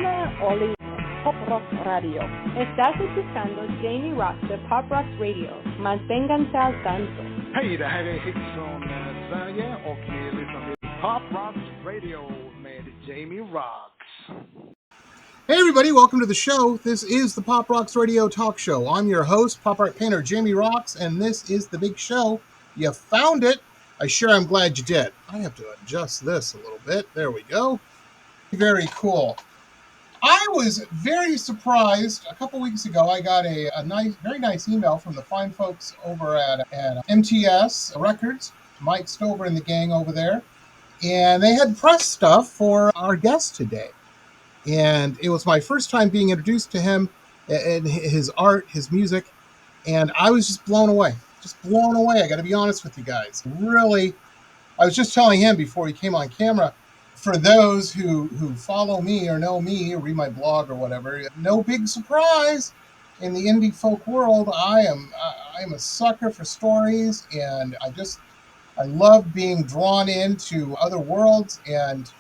programa Oli Pop Rock Radio. Estás escuchando Jamie Roxx de Pop Rock Radio. Manténganse al tanto. Hej, det här är Hits från Sverige och ni lyssnar till Pop Rock Radio med Jamie Roxx. Hey everybody, welcome to the show. This is the Pop Roxx Radio Talk Show. I'm your host, pop art painter Jamie Roxx, and this is the big show. You found it. I sure am glad you did. I have to adjust this a little bit. There we go. Very cool. I was very surprised. A couple weeks ago, I got a very nice email from the fine folks over at MTS Records, Mike Stover and the gang over there, and they had press stuff for our guest today. And it was my first time being introduced to him and his art, his music, and I was just blown away. I got to be honest with you guys. Really, I was just telling him before he came on camera, for those who follow me or know me or read my blog or whatever, no big surprise in the indie folk world. I am a sucker for stories, and I love being drawn into other worlds, and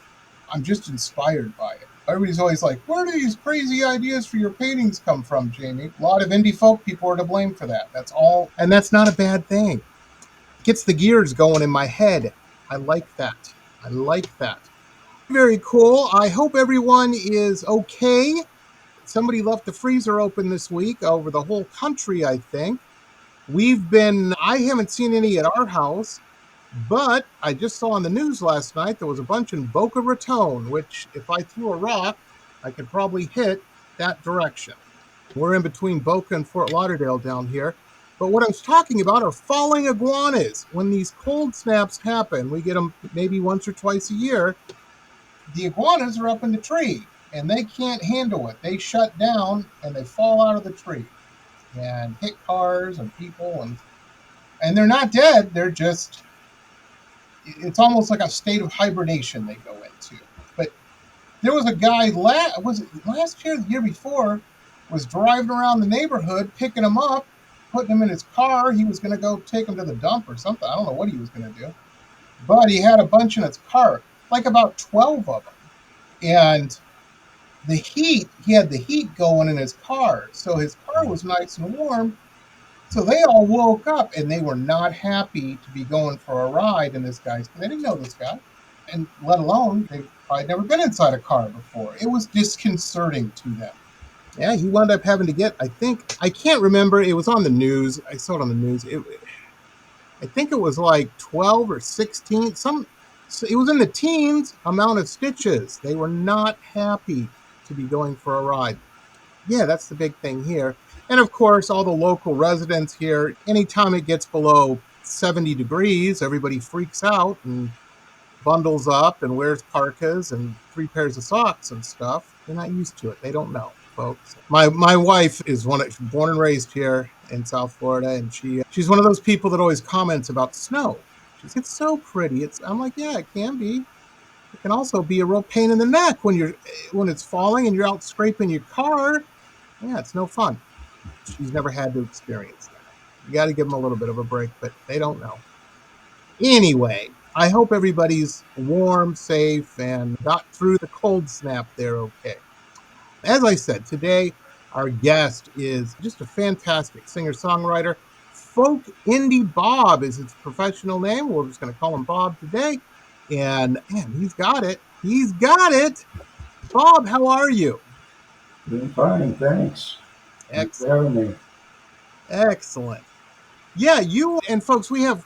I'm just inspired by it. Everybody's always like, where do these crazy ideas for your paintings come from, Jamie? A lot of indie folk people are to blame for that. That's all. And that's not a bad thing. It gets the gears going in my head. I like that. Very cool. I hope everyone is okay. Somebody left the freezer open this week over the whole country, I think. I haven't seen any at our house, but I just saw on the news last night there was a bunch in Boca Raton, which if I threw a rock, I could probably hit that direction. We're in between Boca and Fort Lauderdale down here. But what I was talking about are falling iguanas. When these cold snaps happen, we get them maybe once or twice a year. The iguanas are up in the tree, and they can't handle it. They shut down, and they fall out of the tree and hit cars and people. And they're not dead. They're just... It's almost like a state of hibernation they go into. But there was a guy, was it last year, the year before, was driving around the neighborhood, picking them up, putting them in his car. He was going to go take them to the dump or something. I don't know what he was going to do. But he had a bunch in his car, like about 12 of them. And he had the heat going in his car. So his car was nice and warm. So they all woke up, and they were not happy to be going for a ride in this guy's. They didn't know this guy, and let alone they've probably never been inside a car before. It was disconcerting to them. Yeah, he wound up having to get, I can't remember. It was on the news. I saw it on the news. I think it was like 12 or 16. It was in the teens amount of stitches. They were not happy to be going for a ride. Yeah, that's the big thing here. And of course, all the local residents here, anytime it gets below 70 degrees, everybody freaks out and bundles up and wears parkas and 3 pairs of socks and stuff. They're not used to it. They don't know, folks. My wife is born and raised here in South Florida, and she's one of those people that always comments about snow. She says, it's so pretty. I'm like, yeah, it can be. It can also be a real pain in the neck when it's falling and you're out scraping your car. Yeah, it's no fun. She's never had to experience that. You got to give them a little bit of a break, but they don't know. Anyway, I hope everybody's warm, safe, and got through the cold snap there okay. As I said, today our guest is just a fantastic singer-songwriter. Folk-IndieBob is his professional name. We're just going to call him Bob today. And man, he's got it. Bob, how are you? Doing fine, thanks. Thanks for having me. Excellent. Yeah, you and folks, we have,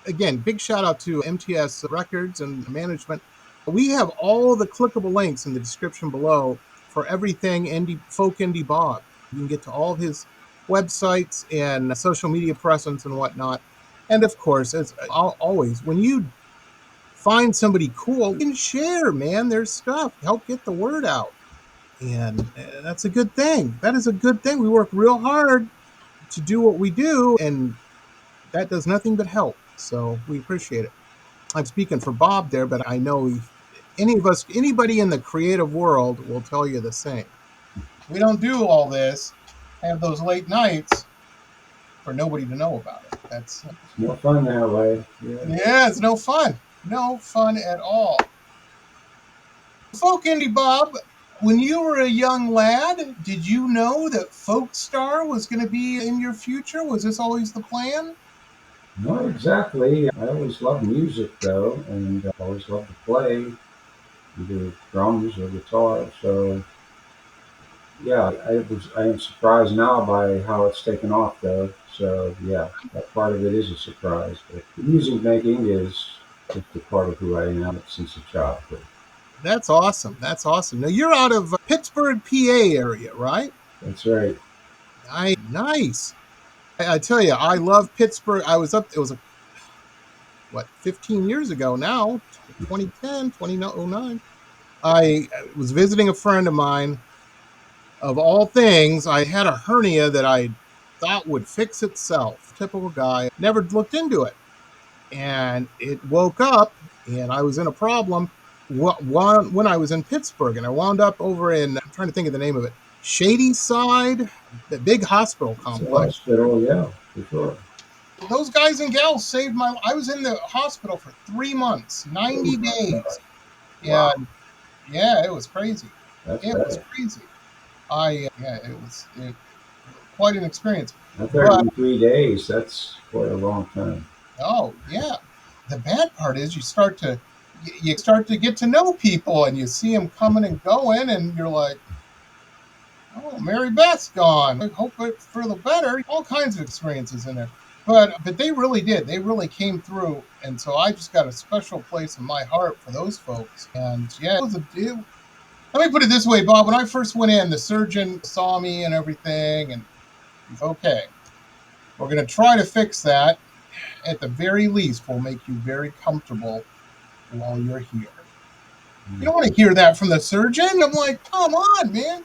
again, big shout out to MTS Records and management. We have all the clickable links in the description below for everything Folk-IndieBob. You can get to all his websites and social media presence and whatnot. And of course, as always, when you find somebody cool, you can share, man, their stuff. Help get the word out. And that's a good thing. That is a good thing. We work real hard to do what we do, and that does nothing but help. So we appreciate it. I'm speaking for Bob there, but I know anybody in the creative world will tell you the same. We don't do all this, have those late nights for nobody to know about it. It's more fun that way. Yeah, it's no fun. No fun at all. Folk-IndieBob, When you were a young lad, did you know that folk star was going to be in your future? Was this always the plan? Not exactly. I always loved music though, and always loved to play either drums or guitar. So yeah, I am surprised now by how it's taken off though. So yeah, that part of it is a surprise. But the music making is just a part of who I am since a childhood. That's awesome. That's awesome. Now you're out of Pittsburgh, PA area, right? That's right. Nice. I tell you, I love Pittsburgh. I was up, it was, 15 years ago now, 2010, 2009. I was visiting a friend of mine. Of all things, I had a hernia that I thought would fix itself. Typical guy. Never looked into it. And it woke up, and I was in a problem when I was in Pittsburgh. And I wound up over in, I'm trying to think of the name of it, Shady Side, the big hospital It's a complex. hospital, yeah, for sure. Those guys and gals saved my life. I was in the hospital for 3 months, 90 days. Wow, And yeah, it was crazy. that's It was bad. crazy. It was quite an experience. I've heard But in 3 days, that's quite a long time. oh yeah, the bad part is you start to get to know people, and you see them coming and going, and you're like, oh, Mary Beth's gone. I hope it's for the better. All kinds of experiences in there. But they really did. They really came through, and so I just got a special place in my heart for those folks. And yeah, it was a deal. Let me put it this way, Bob. When I first went in, the surgeon saw me and everything, and he's okay. We're going to try to fix that. At the very least, we'll make you very comfortable while you're here. You don't want to hear that from the surgeon. I'm like, come on, man.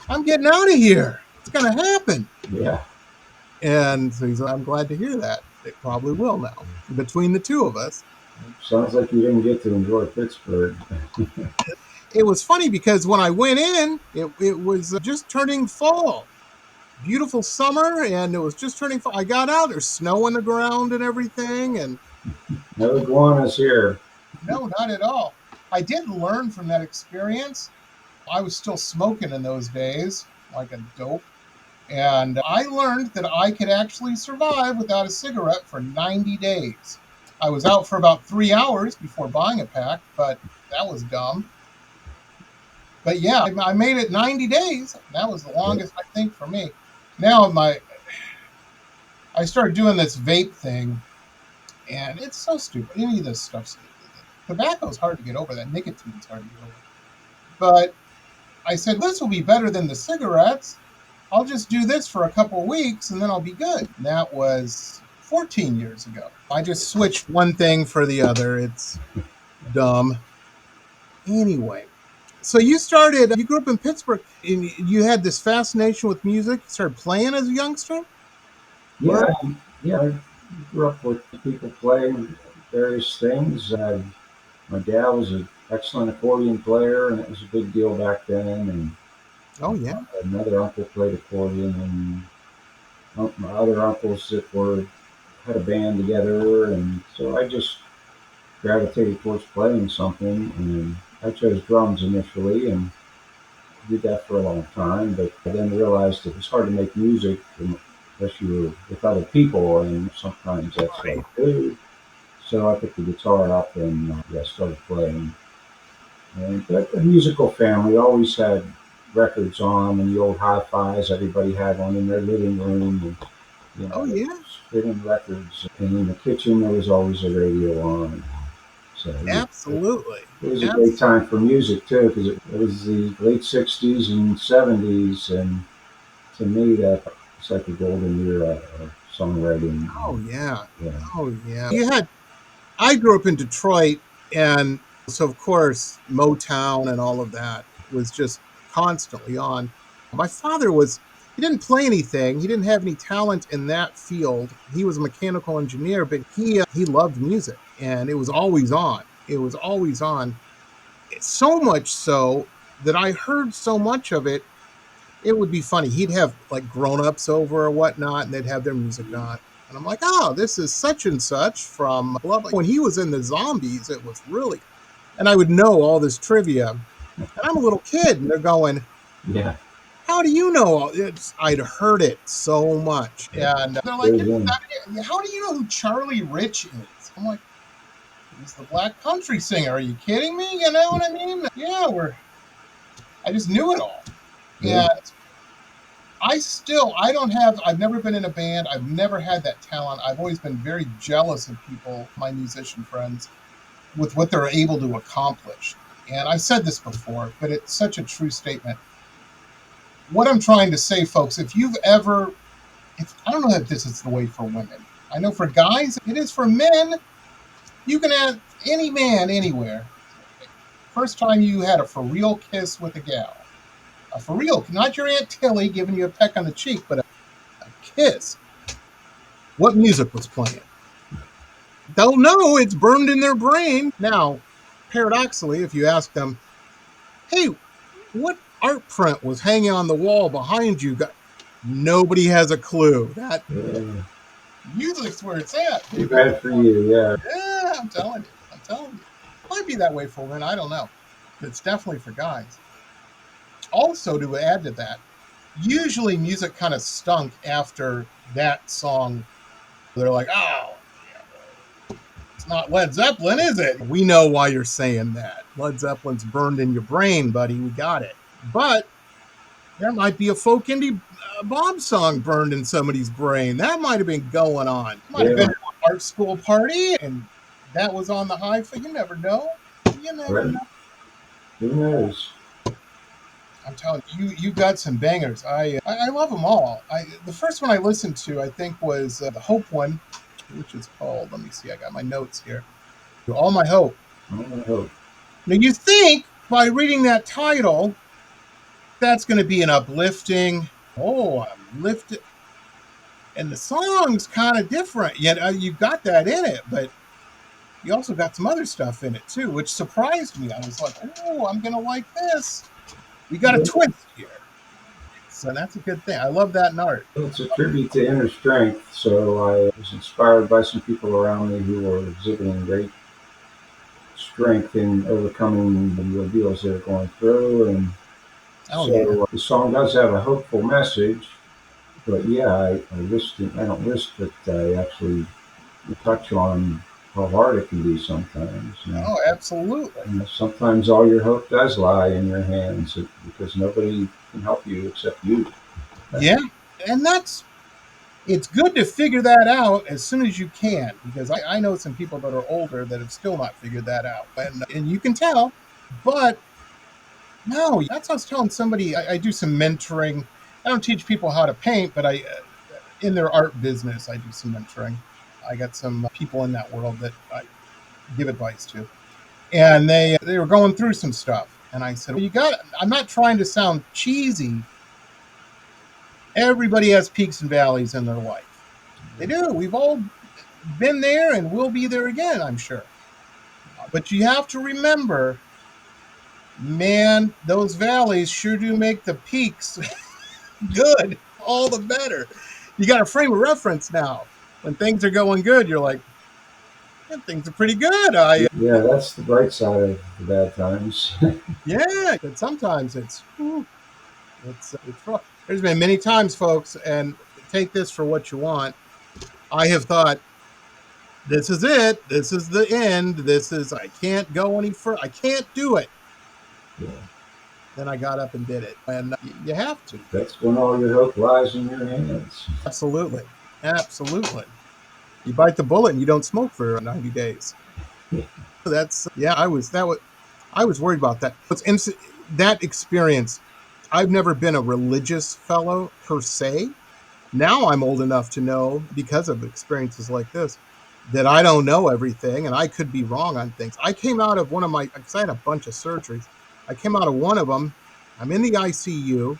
I'm getting out of here. It's going to happen. Yeah. And so he's like, I'm glad to hear that. It probably will now, between the two of us. Sounds like you didn't get to enjoy Pittsburgh. It was funny because when I went in, it was just turning fall. Beautiful summer, and it was just turning fall. I got out, there's snow on the ground and everything, and No iguanas here. no, not at all. I did learn from that experience. I was still smoking in those days, like a dope. And I learned that I could actually survive without a cigarette for 90 days. I was out for about 3 hours before buying a pack, but that was dumb. But yeah, I made it 90 days. That was the longest, I think, for me. Now I started doing this vape thing, and it's so stupid. Any of this stuff's stupid. Tobacco's hard to get over. That nicotine's hard to get over. But I said, this will be better than the cigarettes. I'll just do this for a couple weeks, and then I'll be good. And that was 14 years ago. I just switched one thing for the other. It's dumb. Anyway, so you grew up in Pittsburgh, and you had this fascination with music. You started playing as a youngster? Yeah, yeah. I grew up with people playing various things. My dad was an excellent accordion player, and it was a big deal back then. And Oh, yeah. another uncle played accordion, and my other uncles that had a band together, and so I just gravitated towards playing something, and I chose drums initially, and did that for a long time, but I then realized it was hard to make music unless you were with other people, and sometimes that's hard to do. So I picked the guitar up and started playing. And but a musical family always had records on, and the old hi-fis, everybody had one in their living room, and Oh, they yeah. spinning records. And in the kitchen, there was always a radio on. So Absolutely. it was a great time for music too, because it was the late '60s and '70s, and to me, that was like a golden era of songwriting. Oh, yeah. Yeah, Oh, yeah. I grew up in Detroit, and so of course, Motown and all of that was just constantly on. My father he didn't play anything. He didn't have any talent in that field. He was a mechanical engineer, but he loved music, and it was always on. It was always on. So much so that I heard so much of it, it would be funny. He'd have like grown-ups over or whatnot, and they'd have their music on. And I'm like, oh, this is such and such from blah, blah. When he was in the Zombies, it was really, and I would know all this trivia. And I'm a little kid, and they're going, Yeah. how do you know? I'd heard it so much. And they're like, how do you know who Charlie Rich is? I'm like, he's the black country singer. Are you kidding me? You know what I mean? Yeah, I just knew it all. Yeah. And I've never been in a band. I've never had that talent. I've always been very jealous of people, my musician friends, with what they're able to accomplish. And I've said this before, but it's such a true statement. What I'm trying to say, folks, I don't know if this is the way for women. I know for guys, it is. For men. You can ask any man anywhere. First time you had a for real kiss with a gal. A for real, not your Aunt Tilly giving you a peck on the cheek, but a kiss. What music was playing? They'll know, it's burned in their brain. Now, paradoxically, if you ask them, hey, what art print was hanging on the wall behind you? Nobody has a clue. That music's where it's at. Too bad for you, yeah. Yeah, I'm telling you. Might be that way for women, I don't know. It's definitely for guys. Also, to add to that, usually music kind of stunk after that song. They're like, oh, it's not Led Zeppelin, is it? We know why you're saying that. Led Zeppelin's burned in your brain, buddy. We got it. But there might be a Folk-IndieBob song burned in somebody's brain. That might have been going on. Might have been an art school party, and that was on the hi-fi. You never know. You never know. Who knows? I'm telling you got some bangers. I love them all. The first one I listened to, I think, was the Hope one, which is called, let me see, I got my notes here. All My Hope. All My Hope. Now, you think by reading that title, that's going to be an uplifting, I'm lifted. And the song's kind of different. Yet you got that in it, but you also got some other stuff in it, too, which surprised me. I was like, I'm going to like this. We got a twist here. So that's a good thing. I love that in art. It's a tribute to inner strength. So I was inspired by some people around me who were exhibiting great strength in overcoming the ordeals they're going through. And the song does have a hopeful message. But I don't risk that I actually touch on how hard it can be sometimes. Oh, absolutely. And sometimes all your hope does lie in your hands because nobody can help you except you. Yeah, and it's good to figure that out as soon as you can, because I know some people that are older that have still not figured that out, and you can tell. But no, that's what I was telling somebody. I do some mentoring. I don't teach people how to paint, but in their art business, I do some mentoring. I got some people in that world that I give advice to, and they were going through some stuff, and I said, I'm not trying to sound cheesy. Everybody has peaks and valleys in their life. They do. We've all been there and will be there again, I'm sure. But you have to remember, man, those valleys sure do make the peaks good. All the better. You got a frame of reference now. When things are going good, you're like, things are pretty good. That's the bright side of the bad times. Yeah, but sometimes it's rough. There's been many times, folks, and take this for what you want. I have thought, this is it. This is the end. I can't go any further. I can't do it. Yeah. Then I got up and did it. And you have to. That's when all your hope lies in your hands. Absolutely. You bite the bullet and you don't smoke for 90 days. Yeah. I was worried about that. That experience, I've never been a religious fellow per se. Now I'm old enough to know, because of experiences like this, that I don't know everything and I could be wrong on things. I came out of because I had a bunch of surgeries. I came out of one of them. I'm in the ICU,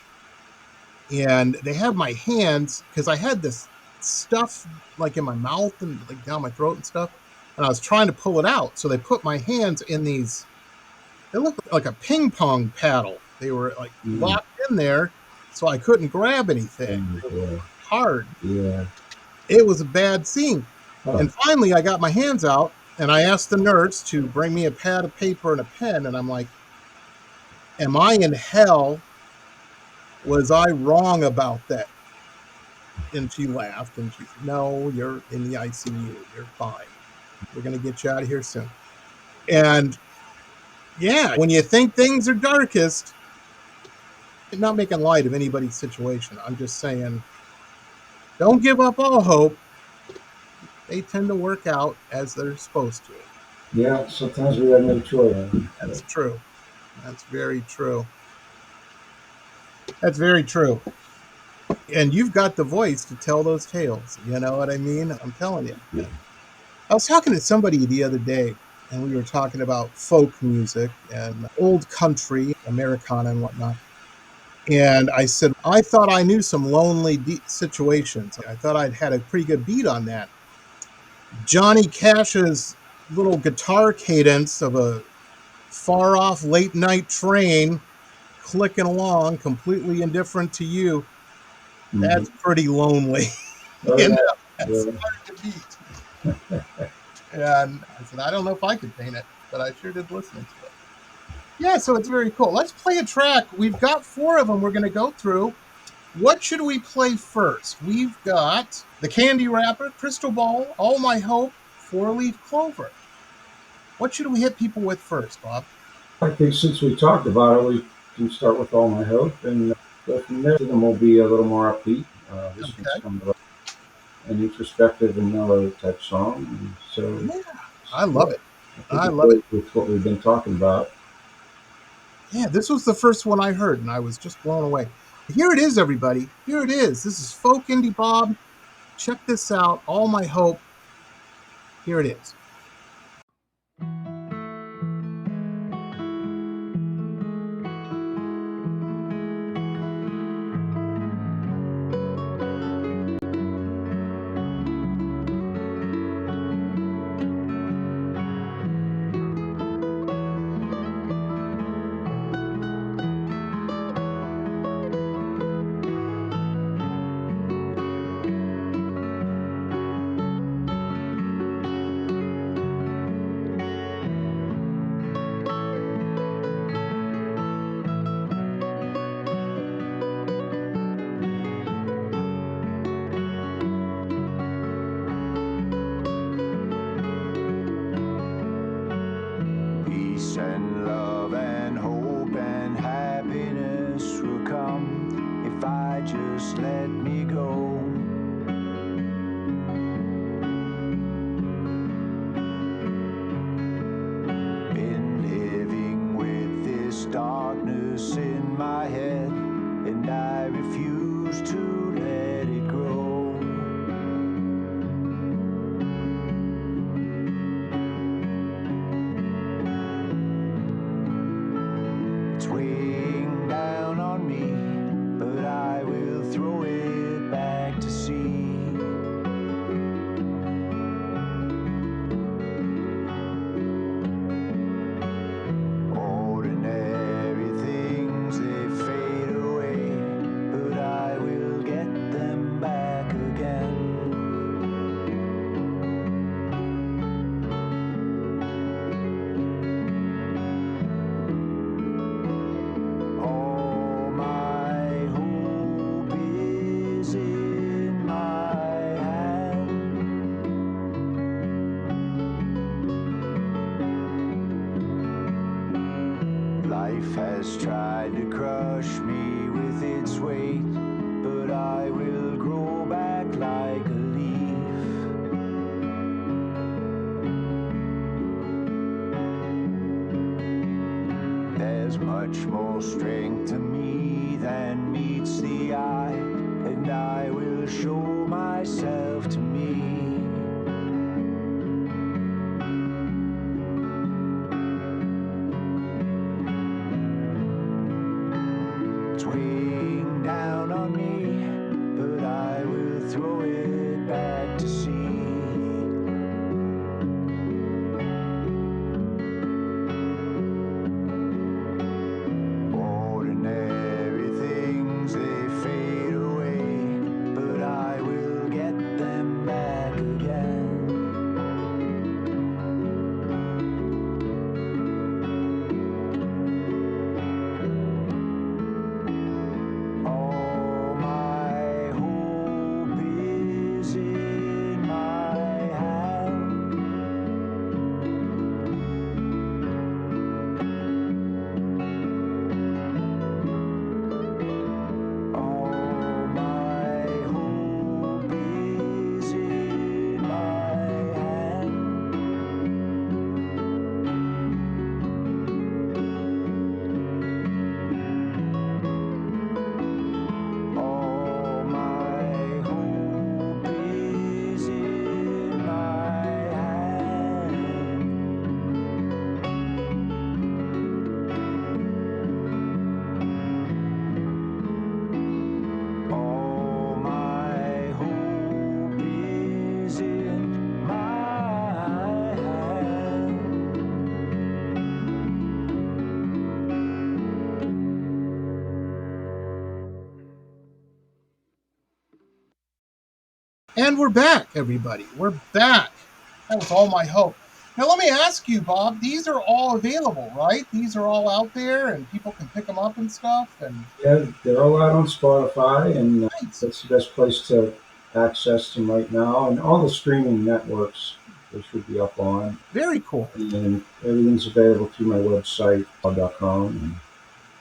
and they have my hands, because I had this stuff like in my mouth and like down my throat and stuff, and I was trying to pull it out. So they put my hands in these, they looked like a ping pong paddle. They were like locked in there, so I couldn't grab anything. It was hard. Yeah. It was a bad scene. Oh. And finally I got my hands out and I asked the nurse to bring me a pad of paper and a pen, and I'm like, Am I in hell? Was I wrong about that? And she laughed and she said, no, you're in the ICU. You're fine. We're going to get you out of here soon. And yeah, when you think things are darkest, I'm not making light of anybody's situation. I'm just saying, don't give up all hope. They tend to work out as they're supposed to. Yeah, sometimes we have no choice. That's true. That's very true. That's very true. And you've got the voice to tell those tales. You know what I mean? I'm telling you. I was talking to somebody the other day, and we were talking about folk music and old country, Americana and whatnot. And I said, I thought I knew some lonely situations. I thought I'd had a pretty good beat on that. Johnny Cash's little guitar cadence of a far off late night train clicking along, completely indifferent to you. That's pretty lonely. Oh, You yeah. know, that's Yeah. hard to beat. And I said, I don't know if I could paint it, but I sure did listening to it. Yeah, so it's very cool. Let's play a track. We've got 4 of them we're going to go through. What should we play first? We've got The Candy Wrapper, Crystal Ball, All My Hope, 4-Leaf Clover. What should we hit people with first, Bob? I think since we talked about it, we can start with All My Hope and go from there. Then we'll be a little more upbeat. This one's kind of an introspective and mellow type song. And so Yeah, I love it. I love it. With what we've been talking about. Yeah, this was the first one I heard, and I was just blown away. Here it is, everybody. Here it is. This is Folk-IndieBob. Check this out. All My Hope. Here it is. Peace and love and hope and happiness will come if I just let me go. Been living with this darkness in my head, and I refuse to let it grow. It's weighing down on me, but I will throw it back to sea. Ordinary things, they fade away, but I will get them back again. All my hope is in my hand. Life has tried to crush me with its weight, but I will grow back like a leaf. There's much more strength to me than meets the eye, and I will show myself to me. It's weighing down on me, but I will throw it back to sea. Ordinary things, they fade away, but I will get them And we're back, everybody. We're back. That was all my hope. Now, let me ask you, Bob, these are all available, right? These are all out there and people can pick them up and stuff? And Yeah, they're all out on Spotify, and nice. that's the best place to access them right now. And all the streaming networks they should be up on. Very cool. And everything's available through my website, .com. And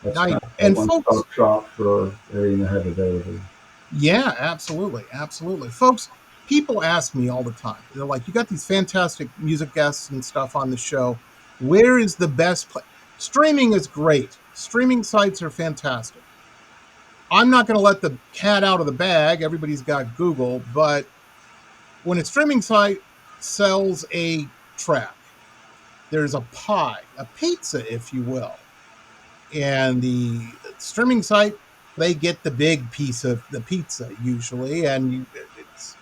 that's Nice. kind of And a folks, one-stop shop for everything I have available. yeah, absolutely. Absolutely. Folks, people ask me all the time. They're like, you got these fantastic music guests and stuff on the show. Where is the best place? Streaming is great. Streaming sites are fantastic. I'm not going to let the cat out of the bag. Everybody's got Google, but when a streaming site sells a track, there's a pie, a pizza, if you will. And the streaming site, they get the big piece of the pizza usually. And it's,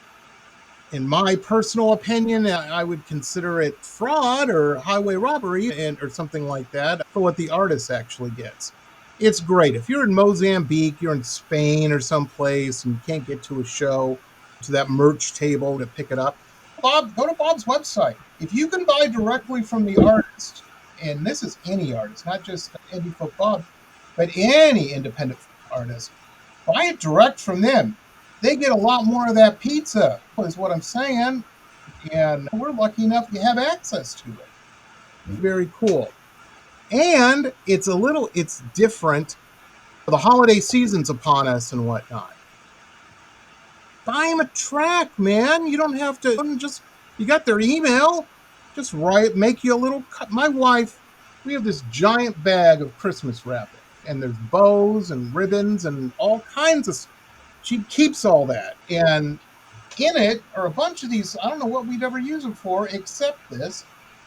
in my personal opinion, I would consider it fraud or highway robbery or something like that for what the artist actually gets. It's great. If you're in Mozambique, you're in Spain or someplace and you can't get to a show, to that merch table to pick it up, Bob, go to Bob's website. If you can buy directly from the artist, and this is any artist, not just Indie Folk Bob, but any independent artist, buy it direct from them. They get a lot more of that pizza, is what I'm saying. And we're lucky enough to have access to it. Very cool. And it's different. The holiday season's upon us and whatnot. Buy them a track, man. You don't have to you got their email. Just make you a little cut. My wife, we have this giant bag of Christmas wrapping, and there's bows and ribbons and all kinds of. She keeps all that, and in it are a bunch of these. I don't know what we'd ever use them for, except this.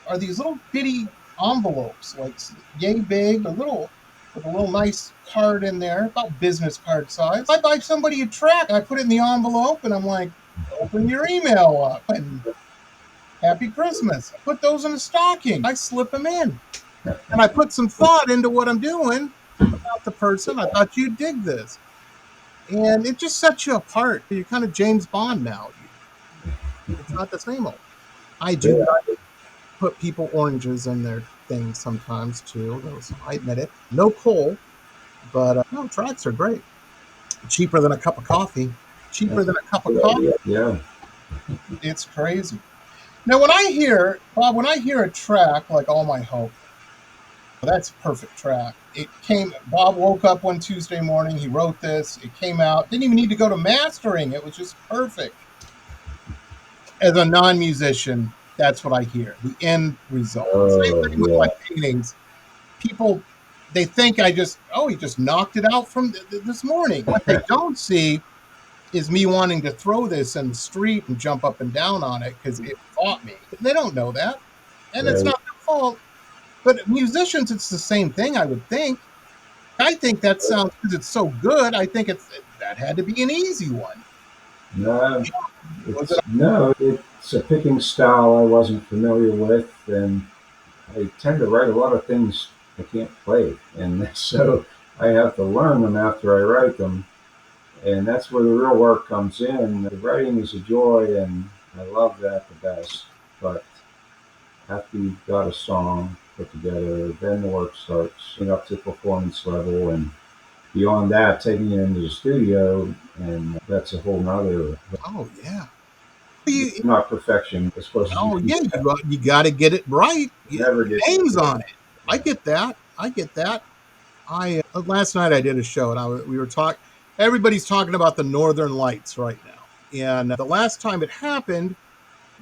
Are these little bitty envelopes, like yay big, with a little nice card in there, about business card size. I buy somebody a track, I put it in the envelope, and I'm like, open your email up, and Happy Christmas. I put those in a stocking. I slip them in. And I put some thought into what I'm doing about the person. I thought you'd dig this. And it just sets you apart. You're kind of James Bond now. It's not the same old. I do put people oranges in their things sometimes too. I admit it. No coal, but no, tracks are great. Cheaper than a cup of coffee. Cheaper than a cup of coffee. Yeah. It's crazy. Now, when I hear a track like All My Hope, that's a perfect track. Bob woke up one Tuesday morning, he wrote this, it came out, didn't even need to go to mastering, it was just perfect. As a non-musician, that's what I hear, the end result. Same thing with my paintings. People, they think he just knocked it out from this morning. What they don't see is me wanting to throw this in the street and jump up and down on it because it fought me. They don't know that. And it's not their fault. But musicians, it's the same thing, I would think. I think that sounds, because it's so good, I think that had to be an easy one. No, it's a picking style I wasn't familiar with, and I tend to write a lot of things I can't play. And so I have to learn them after I write them. And that's where the real work comes in. The writing is a joy, and I love that the best. But after you've got a song put together, then the work starts up to performance level. And beyond that, taking it into the studio, and that's a whole nother. Oh, yeah. It's not perfection. It's supposed to be. You got to get it right. Never get names on it. I get that. Last night I did a show, and we were talking. Everybody's talking about the Northern Lights right now. And the last time it happened,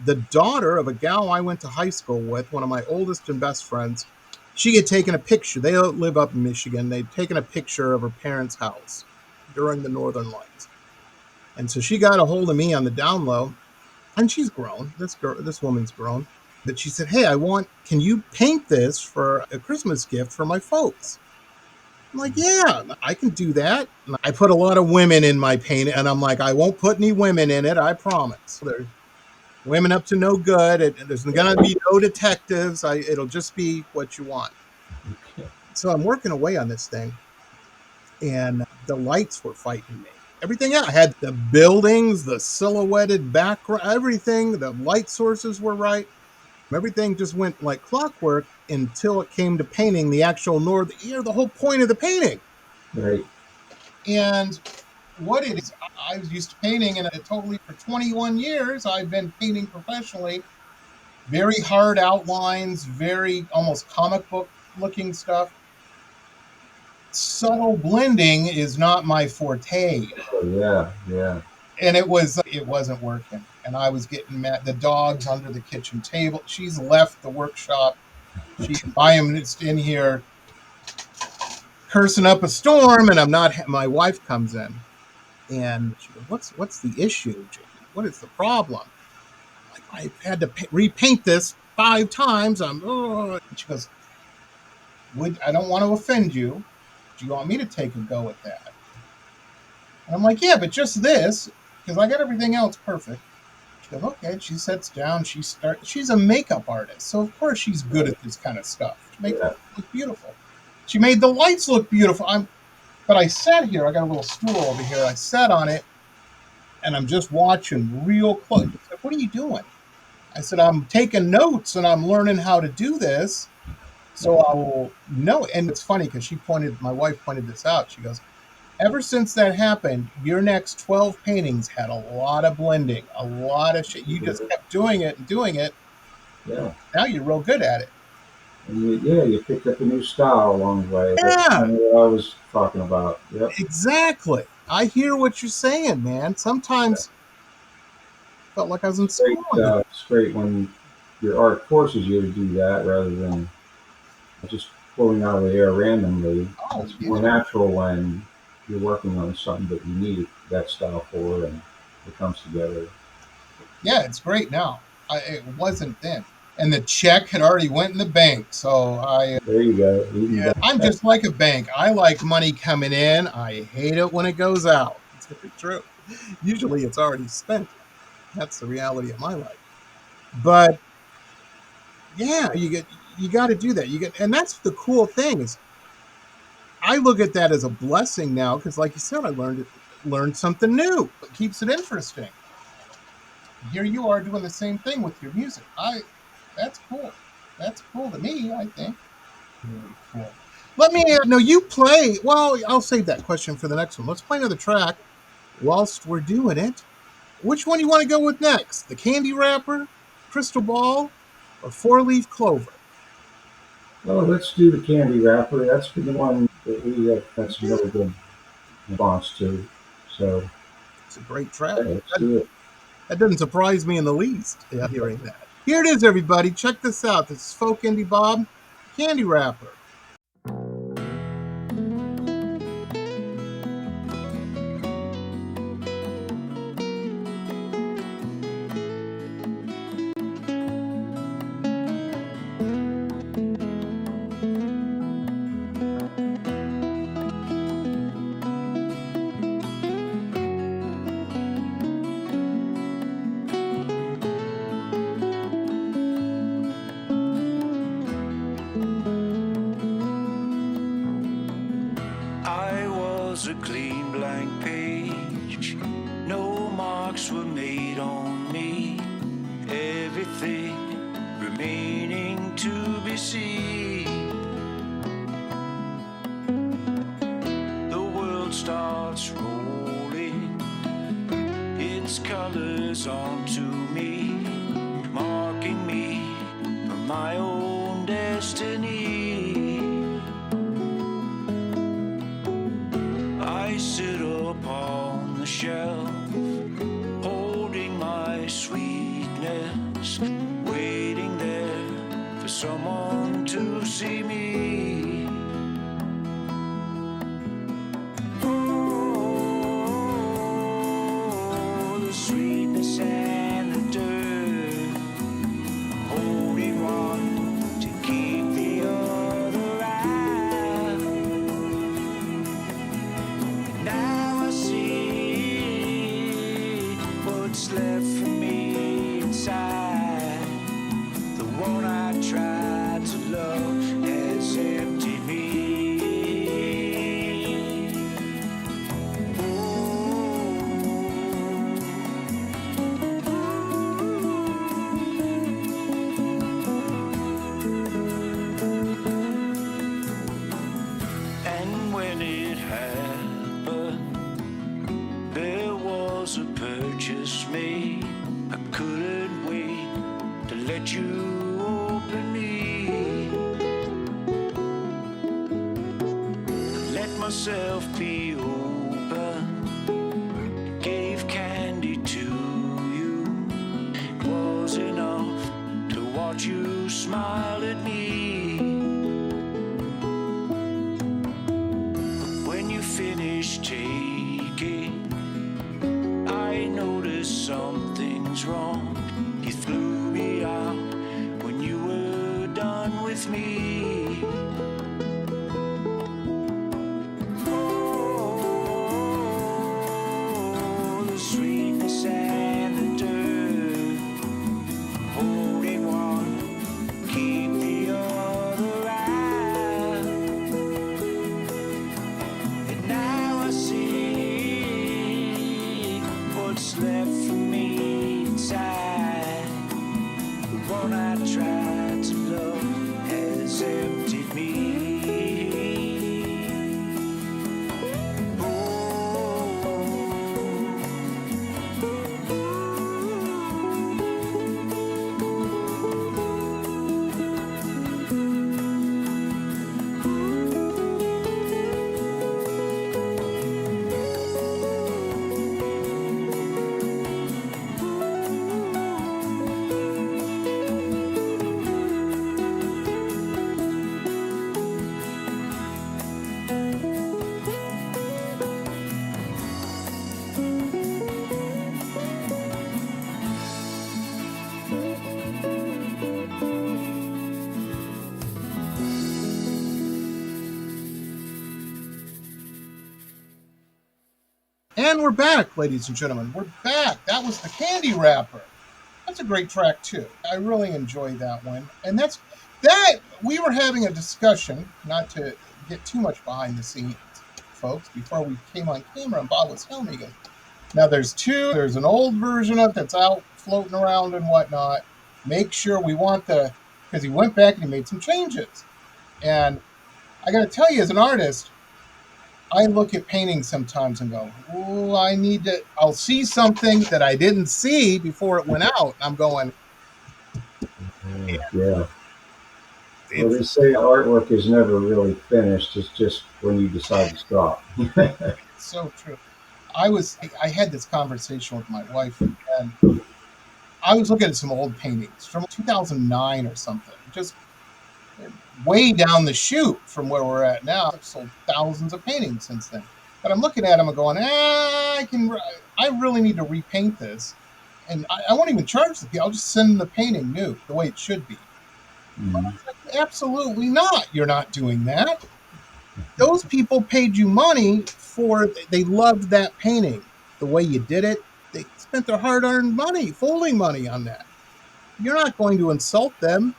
the daughter of a gal I went to high school with, one of my oldest and best friends, she had taken a picture. They live up in Michigan. They'd taken a picture of her parents' house during the Northern Lights. And so she got a hold of me on the down low, and she's grown. This woman's grown. But she said, hey, can you paint this for a Christmas gift for my folks? I'm like, yeah, I can do that. And I put a lot of women in my paint, and I'm like, I won't put any women in it, I promise. There's women up to no good. There's going to be no detectives. It'll just be what you want. So I'm working away on this thing, and the lights were fighting me. everything else. I had the buildings, the silhouetted background, everything. The light sources were right. Everything just went like clockwork until it came to painting the actual the whole point of the painting. Right. And what it is, I was used to painting, and for 21 years, I've been painting professionally. Very hard outlines, very almost comic book looking stuff. Subtle blending is not my forte. Oh, yeah, yeah. And it wasn't working. And I was getting mad. The dog's under the kitchen table. She's left the workshop. I am just in here cursing up a storm, and my wife comes in. And she goes, what's the issue, Jamie? What is the problem? Like, I've had to repaint this 5 times. And she goes, I don't want to offend you. Do you want me to take a go at that? And I'm like, yeah, but just this, because I got everything else perfect. She goes, okay. She sits down. She's a makeup artist, so of course she's good at this kind of stuff. She makes it look beautiful. She made the lights look beautiful. But I sat here. I got a little stool over here. I sat on it, and I'm just watching real close. She said, what are you doing? I said, I'm taking notes, and I'm learning how to do this, so I will know. And it's funny because my wife pointed this out. She goes, ever since that happened, your next 12 paintings had a lot of blending, a lot of shit. You just kept doing it and doing it. Yeah. Now you're real good at it. And you picked up a new style along the way. Yeah. That's kind of what I was talking about. Yep. Exactly. I hear what you're saying, man. Sometimes I felt like I was in school. It's great when your art forces you to do that rather than just pulling out of the air randomly. It's more natural when you're working on something that you need that style for, and it comes together. Yeah, it's great now. It wasn't then. And the check had already went in the bank, so there you go. Yeah, I'm just like a bank. I like money coming in. I hate it when it goes out. It's very true. Usually it's already spent. That's the reality of my life. But yeah, you got to do that. And that's the cool thing is I look at that as a blessing now because, like you said, I learned something new. It keeps it interesting. Here you are doing the same thing with your music. That's cool. That's cool to me, I think. Really cool. Let me know, you play. Well, I'll save that question for the next one. Let's play another track whilst we're doing it. Which one do you want to go with next? The Candy Wrapper, Crystal Ball, or 4-Leaf Clover? Well, let's do the Candy Wrapper. That's been the one that we have had some really good response to. So it's a great track. Yeah, let's do it. That doesn't surprise me in the least, hearing that. Here it is, everybody. Check this out. This is Folk-IndieBob, Candy Wrapper. A clean blank page, no marks were made on me, everything remaining to be seen. The world starts rolling its colors onto me, marking me for my own destiny. I sit upon the shelf, holding my sweetness, waiting there for someone to see me. Oh, the sweetness and the dirt, holding one to keep the other out. Now I see what's left for me inside. The one I tried to love has let you open me. Let myself be open, gave candy to you. It was enough to watch you smile at me. But when you finished taking, I noticed something's wrong. You threw me out when you were done with me. Oh, the sweetness and the dirt, holding one, keep the other out. And now I see what's left for me inside. The one I tried to love has emptied me. And we're back, ladies and gentlemen. We're back. That was the Candy Wrapper. That's a great track, too. I really enjoyed that one. And that we were having a discussion, not to get too much behind the scenes, folks, before we came on camera, and Bob was telling me, he goes, now there's an old version of it that's out floating around and whatnot. Make sure we want because he went back and he made some changes. And I got to tell you, as an artist, I look at paintings sometimes and go, oh, I'll see something that I didn't see before it went out. I'm going, yeah. Well, they say artwork is never really finished. It's just when you decide to stop. It's so true. I had this conversation with my wife, and I was looking at some old paintings from 2009 or something, just way down the chute from where we're at now. I've sold thousands of paintings since then. But I'm looking at them and going, I really need to repaint this. And I won't even charge the fee. I'll just send them the painting new, the way it should be. Mm-hmm. Absolutely not. You're not doing that. Those people paid you money they loved that painting. The way you did it, they spent their hard-earned money, folding money on that. You're not going to insult them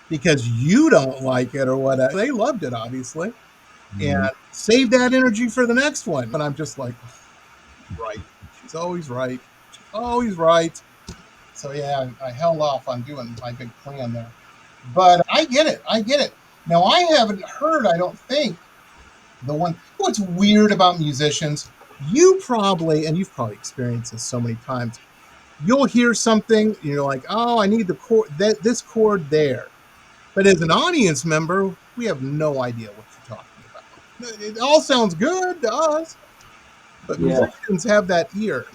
because you don't like it or whatever. They loved it, obviously. Mm-hmm. And save that energy for the next one. And I'm just like, right. She's always right. She's always right. So, yeah, I held off on doing my big plan there. But I get it. Now, I haven't heard, I don't think, what's weird about musicians, you've probably experienced this so many times. You'll hear something, and you're like, oh, I need the chord, this chord there. But as an audience member, we have no idea what you're talking about. It all sounds good to us, but musicians have that ear.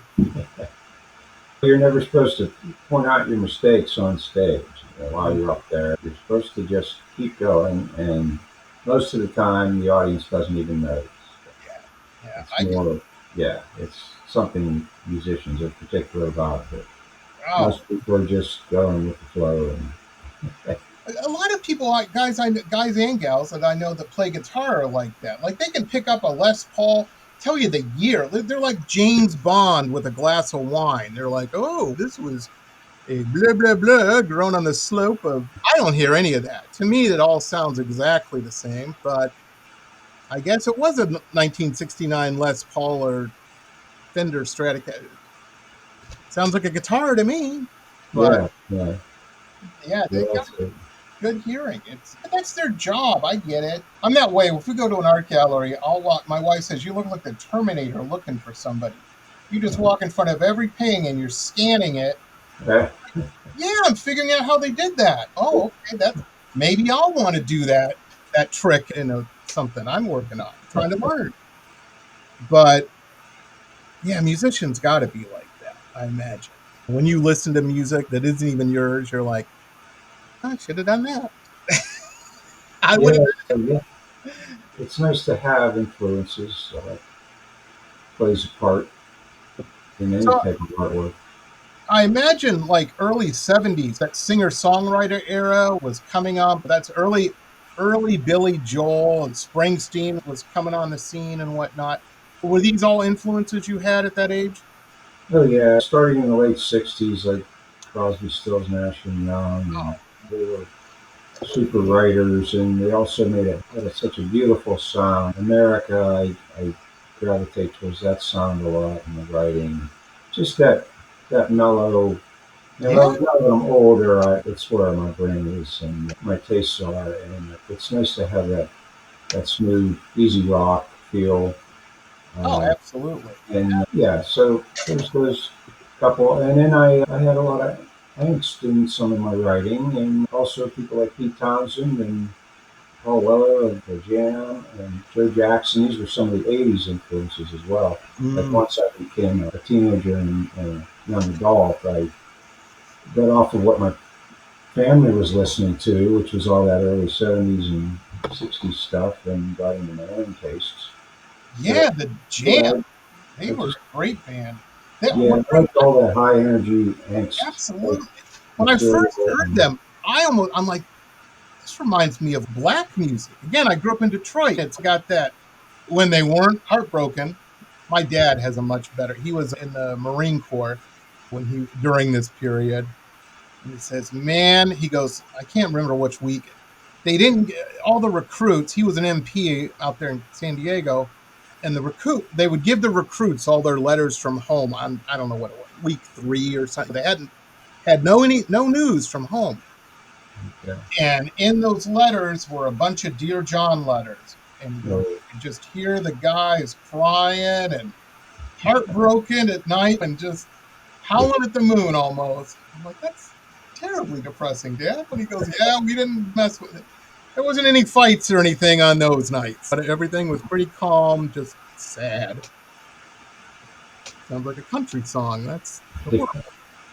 You're never supposed to point out your mistakes on stage while you're up there. You're supposed to just keep going, and most of the time, the audience doesn't even notice. It's something musicians are particular about. But most people are just going with the flow. And a lot of people, guys and gals that I know that play guitar are like that. Like they can pick up a Les Paul, tell you the year. They're like James Bond with a glass of wine. They're like, oh, this was a blah, blah, blah grown on the slope of... I don't hear any of that. To me, it all sounds exactly the same, but I guess it was a 1969 Les Paul or Fender Stratocaster. Sounds like a guitar to me. But yeah, they got good hearing. That's their job. I get it. I'm that way. If we go to an art gallery, my wife says, you look like the Terminator looking for somebody. You just walk in front of every painting and you're scanning it. Yeah, I'm figuring out how they did that. Oh, okay, that's maybe I'll want to do that trick in something I'm working on, trying to learn. But yeah, musicians got to be like that, I imagine. When you listen to music that isn't even yours, you're like, I should have done that. I would Yeah, have. so, yeah. It's nice to have influences. Plays a part in any So type of artwork. I imagine like early 70s, that singer-songwriter era was coming up. That's early Billy Joel and Springsteen was coming on the scene and whatnot. Were these all influences you had at that age? Oh yeah, starting in the late '60s, like Crosby, Stills, Nash and Young, and they were super writers, and they also had such a beautiful sound. America, I gravitate towards that sound a lot in the writing. Just that mellow. Yeah. Now that I'm older, it's where my brain is and my tastes are, and it's nice to have that smooth, easy rock feel. Oh, Uh, absolutely. and yeah, so there's those couple, and then I had a lot of angst in some of my writing, and also people like Pete Townsend and Paul Weller of the Jam and Joe Jackson. These were some of the '80s influences as well. Like Mm. once I became a teenager and a young adult, I got off of what my family was listening to, which was all that early '70s and '60s stuff, and got into my own tastes. So Yeah, the Jam. yeah, They I were just a great band. That, yeah, I liked all that high energy angst like absolutely. When I first material. heard And them, I'm like, this reminds me of black music. Again, I grew up in Detroit. It's got that when they weren't heartbroken. My dad has a much better. He was in the Marine Corps when he during this period, and he says, "Man," he goes, "I can't remember which week. They didn't all the recruits. He was an MP out there in San Diego, and the recruit they would give the recruits all their letters from home on I don't know what it was, week 3 or something. They hadn't had no news from home." yeah, And in those letters were a bunch of Dear John letters. And he goes, no, you could just hear the guys crying and heartbroken at night and just howling at the moon almost. I'm like, that's terribly depressing, Dad. But he goes, yeah, we didn't mess with it. There wasn't any fights or anything on those nights. But everything was pretty calm, just sad. Sounds like a country song. That's the word.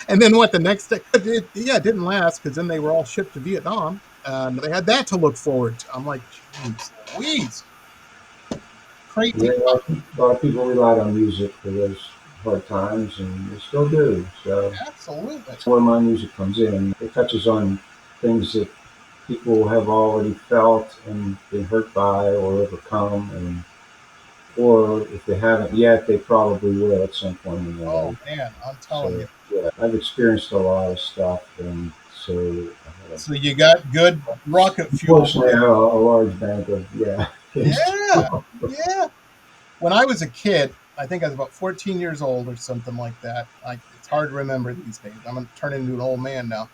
And then what? The next day, it didn't last because then they were all shipped to Vietnam, and they had that to look forward to. I'm like, geez, Louise, yeah, crazy. a lot of people relied on music for those hard times, and they still do. So Absolutely. that's where my music comes in. It touches on things that people have already felt and been hurt by or overcome, and or if they haven't yet, they probably will at some point in their Oh life. man, I'm telling you. So yeah, I've experienced a lot of stuff, and so I had So you got good rocket fuel. unfortunately I have a large bank of things to Yeah, pull from. yeah. When I was a kid, I think I was about 14 years old or something like that. It's hard to remember these days. I'm gonna turn into an old man now.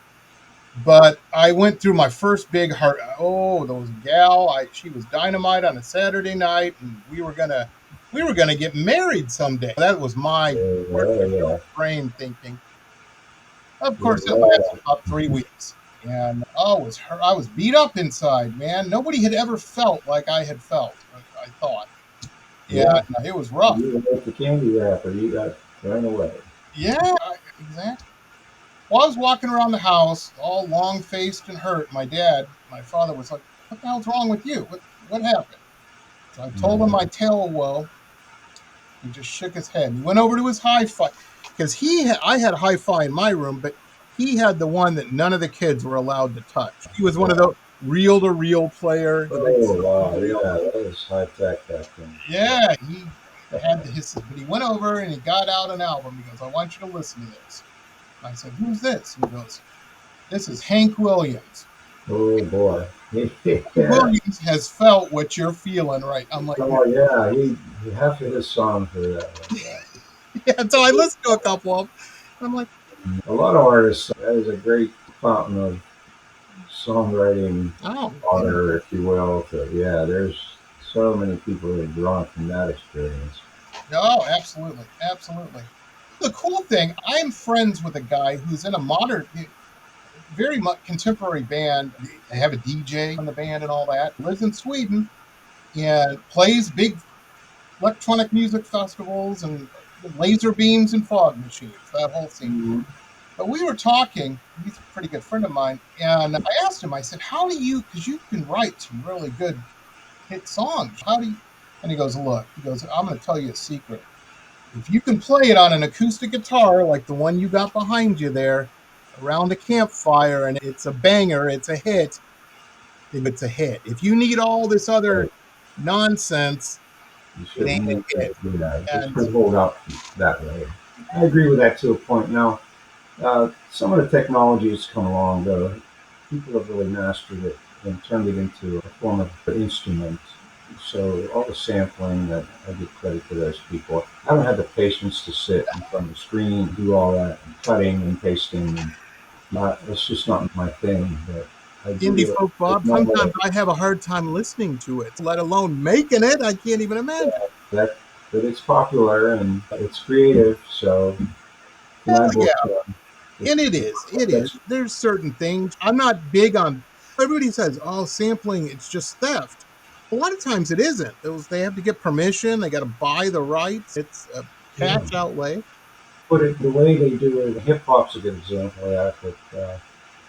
But I went through my first big heart. Oh, those gal! She was dynamite on a Saturday night, and we were gonna get married someday. That was my Yeah, 14-year-old yeah, brain thinking. Of yeah, course, it lasted about 3 weeks, and I was beat up inside, man. Nobody had ever felt like I had felt. I thought, yeah, yeah. no, it was rough. You like the candy wrapper, you got thrown away. Yeah, exactly. While I was walking around the house, all long faced and hurt, my father was like, "What the hell's wrong with you? What happened?" So I told him Mm, my tale of woe. He just shook his head. He went over to his hi-fi because I had a hi-fi in my room, but he had the one that none of the kids were allowed to touch. He was one of wow. the reel-to-reel player, the big Oh silver wow, reel. yeah, that was high tech back then. Yeah, he had but he went over and he got out an album. He goes, "I want you to listen to this." I said, "Who's this?" He goes, "This is Hank Williams." Oh boy. Yeah. Williams has felt what you're feeling, right? I'm like, Oh yeah, he half of his songs were that like that. yeah. So I listened to a couple of them, and I'm like, A lot of artists, that is a great fountain of songwriting oh, yeah. water, if you will. Yeah, there's so many people that are drawn from that experience. Oh, absolutely, absolutely. The cool thing, I'm friends with a guy who's in a modern. very much contemporary band. They have a DJ in the band and all that. Lives in Sweden and plays big electronic music festivals and laser beams and fog machines, that whole scene. Mm-hmm. But we were talking, he's a pretty good friend of mine, and I asked him, I said, how do you, because you can write some really good hit songs, how do you, and he goes, look, he goes, I'm going to tell you a secret. If you can play it on an acoustic guitar like the one you got behind you there around a campfire and it's a banger, it's a hit, it's a hit. If you need all this other nonsense, You it ain't shouldn't make a hit. that do that. It's And pretty hold out that way. I agree with that to a point. Now, some of the technology has come along, though. People have really mastered it and turned it into a form of instrument. So all the sampling, that I give credit to those people. I don't have the patience to sit in front of the screen and do all that and cutting and pasting. And it's just not my thing. But I Indie do folk Bob, sometimes I have a hard time listening to it, let alone making it. I can't even imagine. that. But it's popular and it's creative. So and I Hell both, yeah. And it is. It is. There's certain things. I'm not big on, everybody says, oh, sampling, it's just theft. A lot of times it isn't. They have to get permission. They got to buy the rights. It's a cash outlay. But the way they do it, hip hop's a good example of that.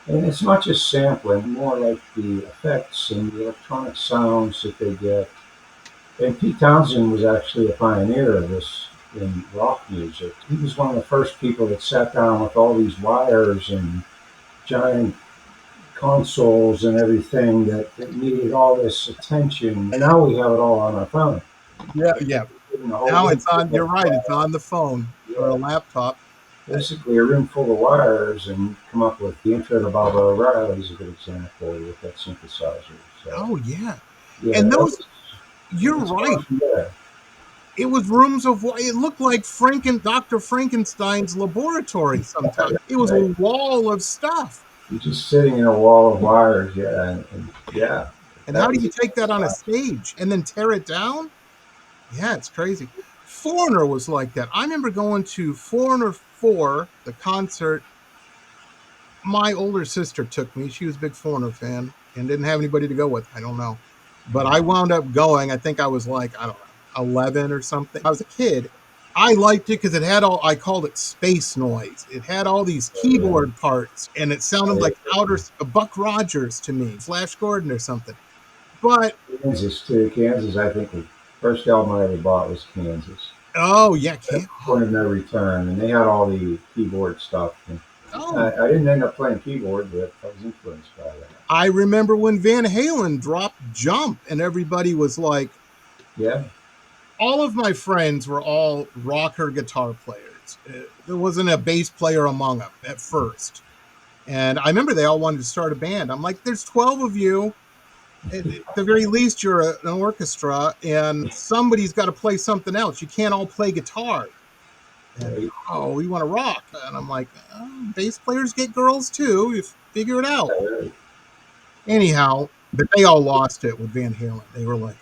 And it's not just sampling, more like the effects and the electronic sounds that they get. And Pete Townsend was actually a pioneer of this in rock music. He was one of the first people that sat down with all these wires and giant consoles and everything that needed all this attention. And now we have it all on our phone. Yeah, yeah. Now it's on, you're right, it's on the phone or a laptop. Basically a room full of wires and come up with the intro to Bob O'Reilly is a good example with that synthesizer. So, oh, yeah. yeah, And those, you're right. It was rooms of, it looked like Dr. Frankenstein's laboratory sometimes. It was a wall of stuff. You're just sitting in a wall of wires, yeah. Yeah. And how do you take that on a stage and then tear it down? Yeah, it's crazy. Foreigner was like that. I remember going to Foreigner 4, the concert. My older sister took me. She was a big Foreigner fan and didn't have anybody to go with. I don't know. But I wound up going. I think I was like, I don't know, 11 or something. I was a kid. I liked it because it had all, I called it space noise. It had all these keyboard parts and it sounded like Buck Rogers to me, Flash Gordon or something. But Kansas too. Kansas, I think the first album I ever bought was Kansas. Oh yeah, Kansas. Point of No Return, and they had all the keyboard stuff. And I didn't end up playing keyboard, but I was influenced by that. I remember when Van Halen dropped Jump, and everybody was like, yeah. All of my friends were all rocker guitar players. There wasn't a bass player among them at first. And I remember they all wanted to start a band. I'm like, there's 12 of you. At the very least, you're an orchestra, and somebody's got to play something else. You can't all play guitar. And, oh, we want to rock. And I'm like, bass players get girls too. You figure it out. Anyhow, but they all lost it with Van Halen. They were like,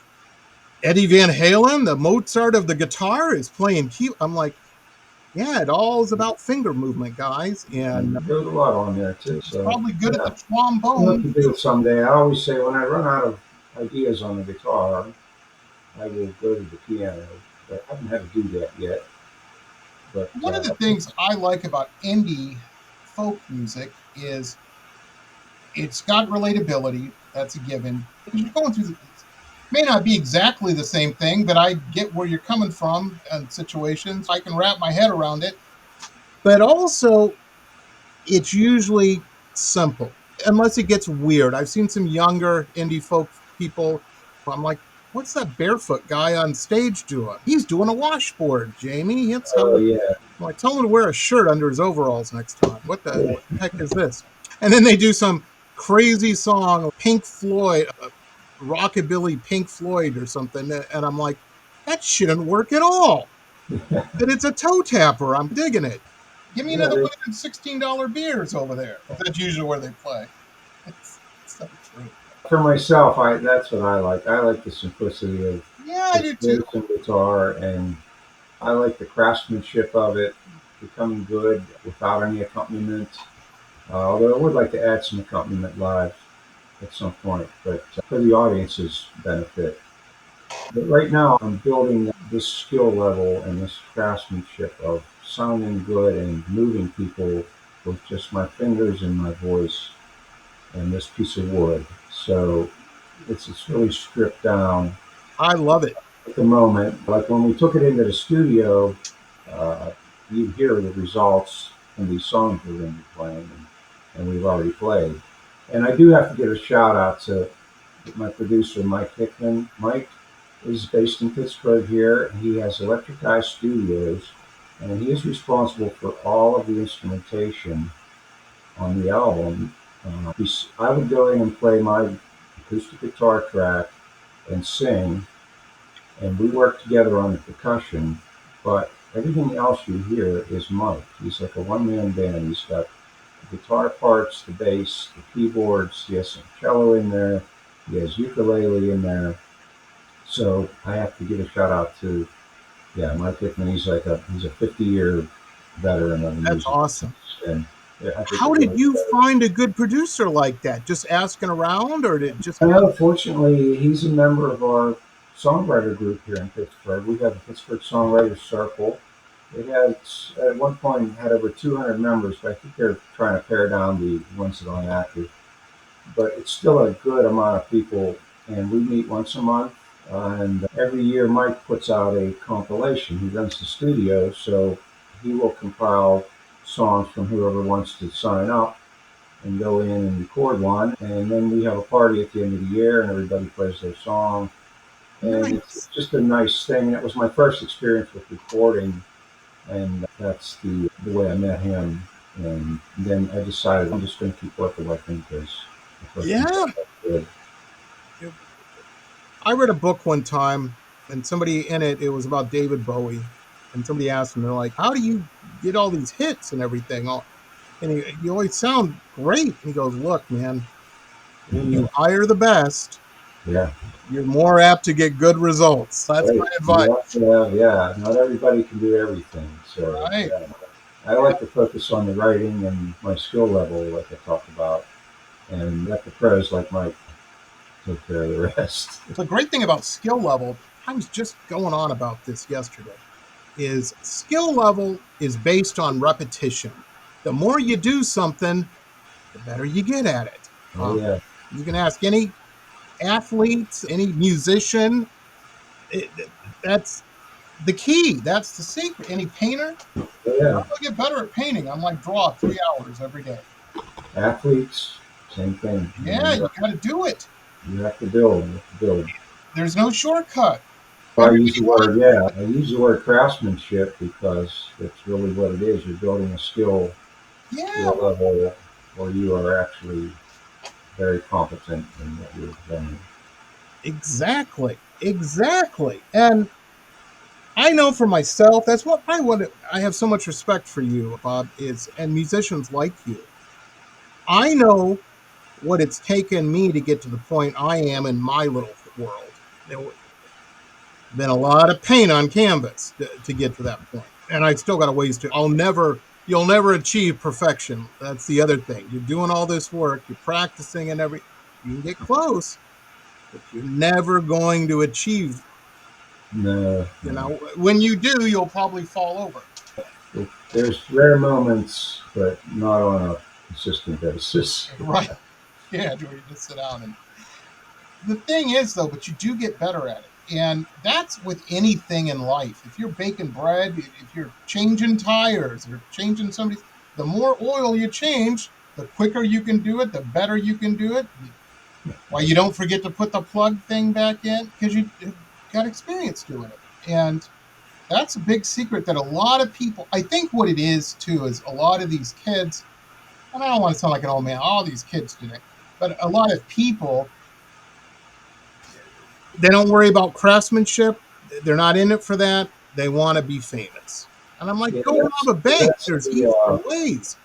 Eddie Van Halen, the Mozart of the guitar, is playing keyboard. I'm like, yeah, it all is about finger movement, guys. And there's a lot on there too. So probably good at the trombone. I'll have to do it someday. I always say when I run out of ideas on the guitar, I will go to the piano. But I haven't had to do that yet. But one of the things I like about indie folk music is it's got relatability. That's a given. You're going through the, may not be exactly the same thing, but I get where you're coming from and situations. I can wrap my head around it. But also, it's usually simple, unless it gets weird. I've seen some younger indie folk people. I'm like, what's that barefoot guy on stage doing? He's doing a washboard, Jamie. Yeah. Well, I tell him to wear a shirt under his overalls next time. What the heck is this? And then they do some crazy song, Pink Floyd, rockabilly Pink Floyd or something, and I'm like, that shouldn't work at all. But it's a toe tapper. I'm digging it. Give me another one of them $16 beers over there. That's usually where they play. It's so true. For myself, that's what I like. I like the simplicity of I do too. Guitar, and I like the craftsmanship of it, becoming good without any accompaniment. Although I would like to add some accompaniment live at some point, but for the audience's benefit. But right now, I'm building this skill level and this craftsmanship of sounding good and moving people with just my fingers and my voice and this piece of wood. So it's really stripped down I love it. at the moment. Like when we took it into the studio, uh, you hear the results from these songs we're going to be playing, and we've already played. And I do have to give a shout out to my producer, Mike Hickman. Mike is based in Pittsburgh here. He has Electric Eye Studios, and he is responsible for all of the instrumentation on the album. I would go in and play my acoustic guitar track and sing, and we work together on the percussion, but everything else you hear is Mike. He's like a one-man band. He's got the guitar parts, the bass, the keyboards. He has some cello in there. He has ukulele in there. So I have to give a shout out to, yeah, Mike Hickman. He's a 50-year veteran of the That's music. awesome. And yeah, I think How it did really you does. find a good producer like that? Just asking around, or did it just Well, fortunately, he's a member of our songwriter group here in Pittsburgh. We have a Pittsburgh Songwriter Circle. It has, at one point, had over 200 members, but I think they're trying to pare down the ones that aren't active. But it's still a good amount of people, and we meet once a month. And every year, Mike puts out a compilation. He runs the studio, so he will compile songs from whoever wants to sign up and go in and record one. And then we have a party at the end of the year, and everybody plays their song. And it's nice? just a nice thing. And it was my first experience with recording, and that's the way I met him. And then I decided I'm just going to keep working with him because the first one Yeah. sounded good. I read a book one time, and somebody in it, it was about David Bowie. And somebody asked him, they're like, how do you get all these hits and everything? And you always sound great. And he goes, look, man, when you hire the best, Yeah, you're more apt to get good results. That's my right. You have advice. to have, yeah, not everybody can do everything. So, Right. yeah, I like to focus on the writing and my skill level, like I talked about, and let the pros like Mike take care of the rest. The great thing about skill level, I was just going on about this yesterday, is skill level is based on repetition. The more you do something, the better you get at it. Oh, yeah. You can ask any athlete, any musician. That's the key. That's the secret. Any painter, Oh, yeah. I'll get better at painting. I'm like, draw 3 hours every day. Athletes, same thing. Yeah, you got to do it. You have to build. You have to build. There's no shortcut. I use the word, yeah, I use the word craftsmanship because that's really what it is. You're building a skill Yeah, level where you are actually very competent in what you're doing. exactly. Exactly. And I know for myself, that's what I have so much respect for you, Bob, is, and musicians like you. I know what it's taken me to get to the point I am in my little world. There been a lot of paint on canvas to get to that point. And I still got a ways to, you'll never achieve perfection. That's the other thing. You're doing all this work, you're practicing and you can get close, but you're never going to achieve. No, You know, when you do, you'll probably fall over. there's rare moments, but not on a consistent basis. Right. Yeah, where you just sit down. And the thing is, though, but you do get better at it. And that's with anything in life. If you're baking bread, if you're changing tires or changing somebody's, the more oil you change, the quicker you can do it, the better you can do it. Why you don't forget to put the plug thing back in, because you got experience doing it. And that's a big secret that a lot of people, I think what it is too, is a lot of these kids, and I don't want to sound like an old man, all these kids today, but a lot of people, they don't worry about craftsmanship. They're not in it for that. They want to be famous. And I'm like, Yeah, go rob a bank. that's There's the easier ways.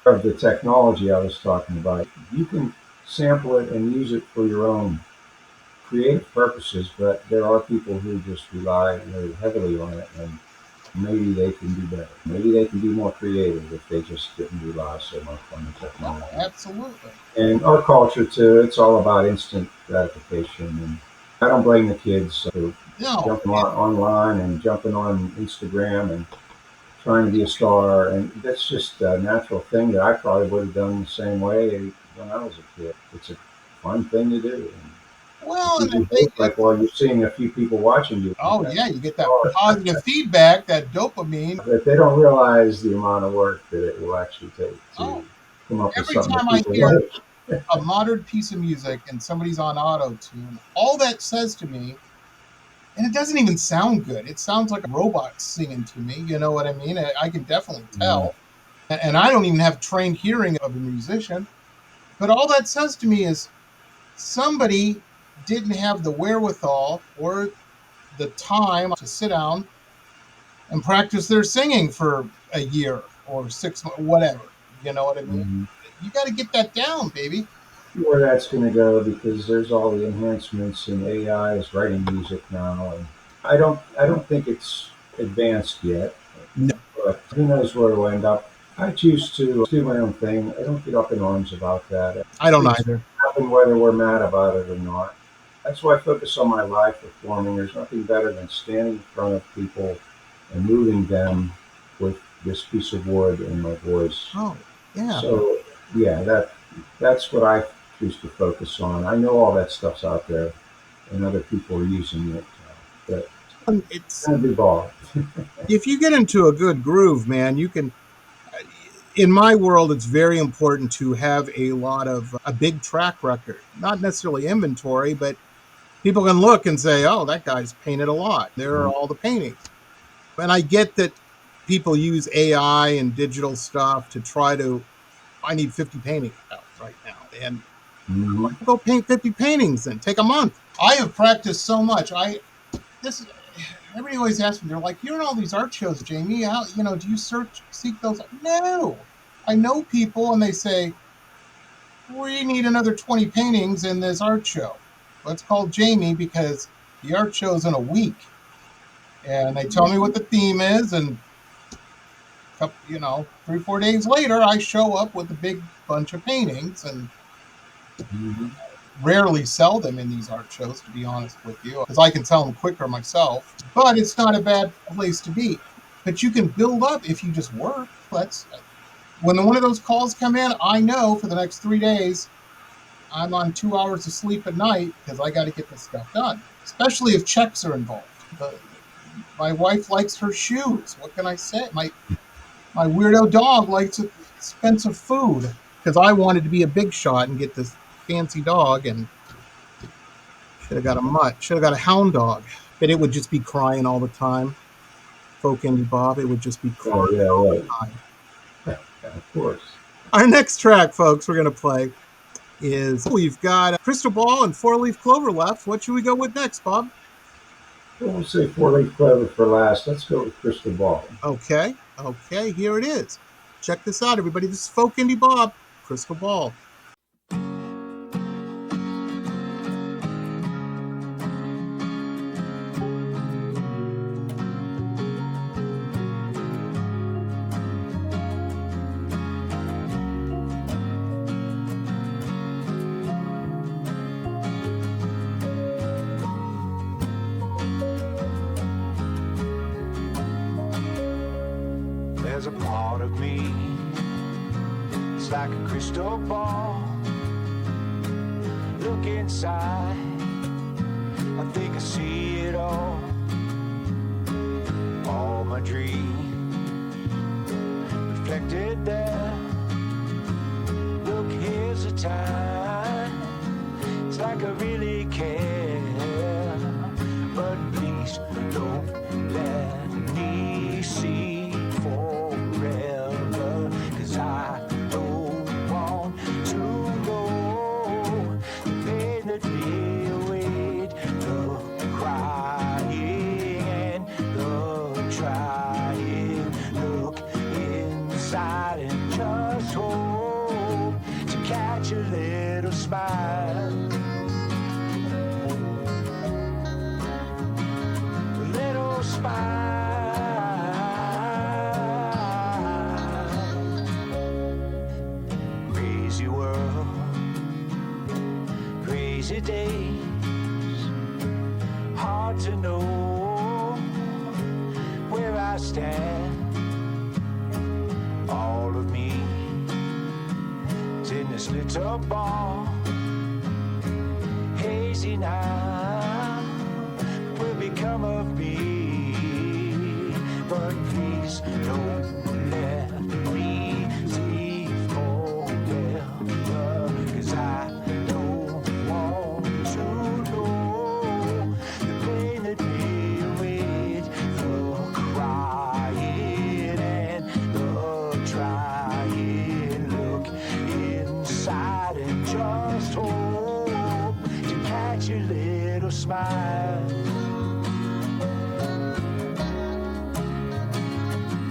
of the technology I was talking about. You can sample it and use it for your own creative purposes, but there are people who just rely very heavily on it, and maybe they can do better. Maybe they can be more creative if they just didn't rely so much on the Oh, technology. absolutely. And our culture too, it's all about instant gratification. And I don't blame the kids for No, jumping online and jumping on Instagram and trying to be a star. And that's just a natural thing that I probably would have done the same way when I was a kid. It's a fun thing to do. And it well, and gives the you thing hope, like, is, well, you're seeing a few people watching you. oh yeah, you get that positive feedback, that dopamine. But they don't realize the amount of work that it will actually take Oh, to come up with every something that time I people hear like. a modern piece of music and somebody's on auto tune, all that says to me, and it doesn't even sound good. It sounds like a robot singing to me. You know what I mean? I can definitely Mm, tell. And I don't even have trained hearing of a musician. But all that says to me is somebody didn't have the wherewithal or the time to sit down and practice their singing for a year or 6 months, whatever. You know what I mean? mhm. You got to get that down, baby. Where that's going to go because there's all the enhancements in AI is writing music now, and I don't think it's advanced yet, No, but who knows where it'll end up. I choose to do my own thing. I don't get up in arms about that. I don't Things either. happen whether we're mad about it or not. That's why I focus on my live performing. There's nothing better than standing in front of people and moving them with this piece of wood and my voice. Oh, yeah. So yeah, that's what I choose to focus on. I know all that stuff's out there, and other people are using it, but it's It's going to evolve. if you get into a good groove, man, you can. In my world, it's very important to have a lot of a big track record, not necessarily inventory, but people can look and say, oh, that guy's painted a lot. There are all the paintings. And I get that people use AI and digital stuff to try to, I need 50 paintings out right now. And Mm-hmm. go paint 50 paintings and take a month. I have practiced so much. This everybody always asks me, they're like, you're in all these art shows, Jamie. How, do you seek those? No. I know people and they say, we need another 20 paintings in this art show. Let's call Jamie because the art show's in a week. And they tell me what the theme is, and 3-4 days later, I show up with a big bunch of paintings, and Mm-hmm. rarely sell them in these art shows, to be honest with you, because I can sell them quicker myself. But it's not a bad place to be. But you can build up if you just work. That's when one of those calls come in. I know for the next 3 days, I'm on 2 hours of sleep at night because I got to get this stuff done. Especially if checks are involved. My wife likes her shoes. What can I say? My weirdo dog likes expensive food because I wanted to be a big shot and get this fancy dog, and should have got a mutt. Should have got a hound dog, but it would just be crying all the time. Folk-IndieBob, it would just be Oh crying yeah, all the right. time. Yeah, of course. Our next track, folks, we're going to play is we've got Crystal Ball and Four Leaf Clover left. What should we go with next, Bob? Well, we'll say four-leaf clover for last. Let's go with crystal ball. Okay, here it is. Check this out, everybody. This is Folk-IndieBob, Crystal Ball. There's a part of me, it's like a crystal ball. Look inside, I think I see it all. All my dreams reflected there. Look, here's the time, it's like I really care. But please don't let me see forever, 'cause I don't want to know the pain that we await, the crying and the trying. Look inside and just hope to catch a little smile, a little smile. crazy world, crazy days, hard to know where I stand. All of me is in this little ball, hazy now, will become of me, but please don't let me see forever, 'cause I don't want to know the pain that may await, the crying and the trying. Look inside and just hope to catch a little smile,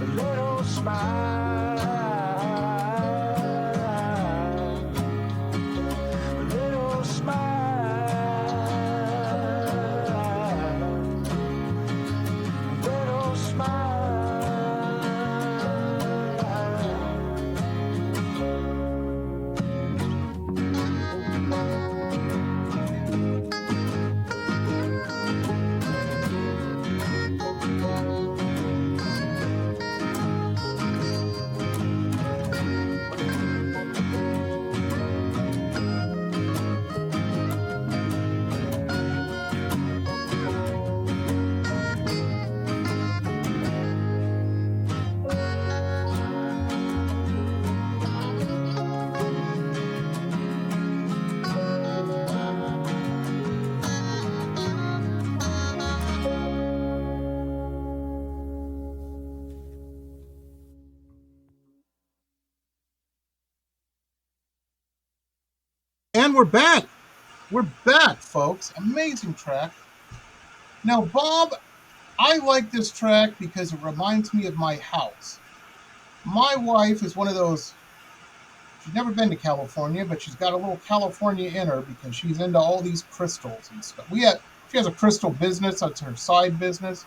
a little smile, a little smile, a little smile. And we're back. We're back, folks. Amazing track. Now, Bob, I like this track because it reminds me of my house. My wife is one of those, she's never been to California, but she's got a little California in her because she's into all these crystals and stuff. She has a crystal business. That's her side business.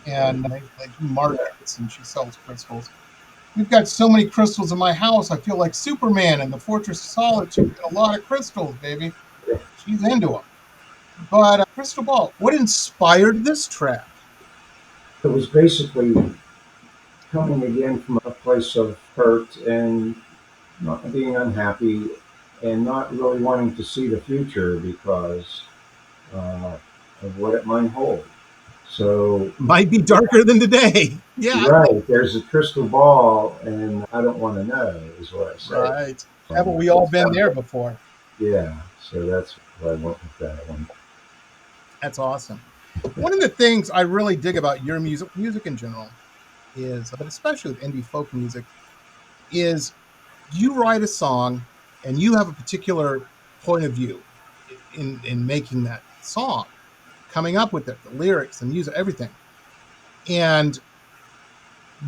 And they do markets and she sells crystals. We've got so many crystals in my house. I feel like Superman in the Fortress of Solitude. A lot of crystals, baby. She's into them. But Crystal Ball, what inspired this track? It was basically coming again from a place of hurt and not being unhappy and not really wanting to see the future because of what it might hold. So Might be darker than today. Yeah. Right. There's a crystal ball, and I don't want to know, is what I say. Right. Haven't we all been there before? Yeah. So that's what I went with that one. That's awesome. One of the things I really dig about your music in general, is, but especially with indie folk music, is you write a song and you have a particular point of view in making that song, coming up with it, the lyrics, the music, everything. And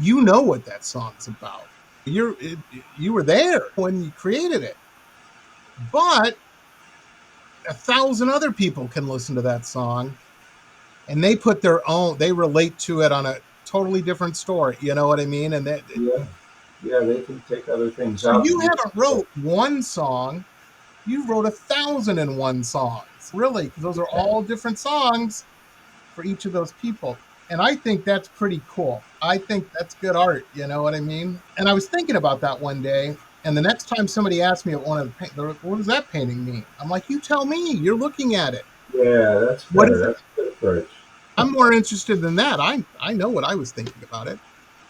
you know what that song's about. You were there when you created it. But 1,000 other people can listen to that song and they put their own, they relate to it on a totally different story. You know what I mean? And that, yeah, they can take other things out. You haven't wrote one song. You wrote 1,001 songs. Really, because those are all different songs for each of those people. And I think that's pretty cool. I think that's good art. You know what I mean? And I was thinking about that one day. And the next time somebody asked me what does that painting mean? I'm like, you tell me. You're looking at it. Yeah, that's better. That's a good approach. I'm more interested than that. I know what I was thinking about it.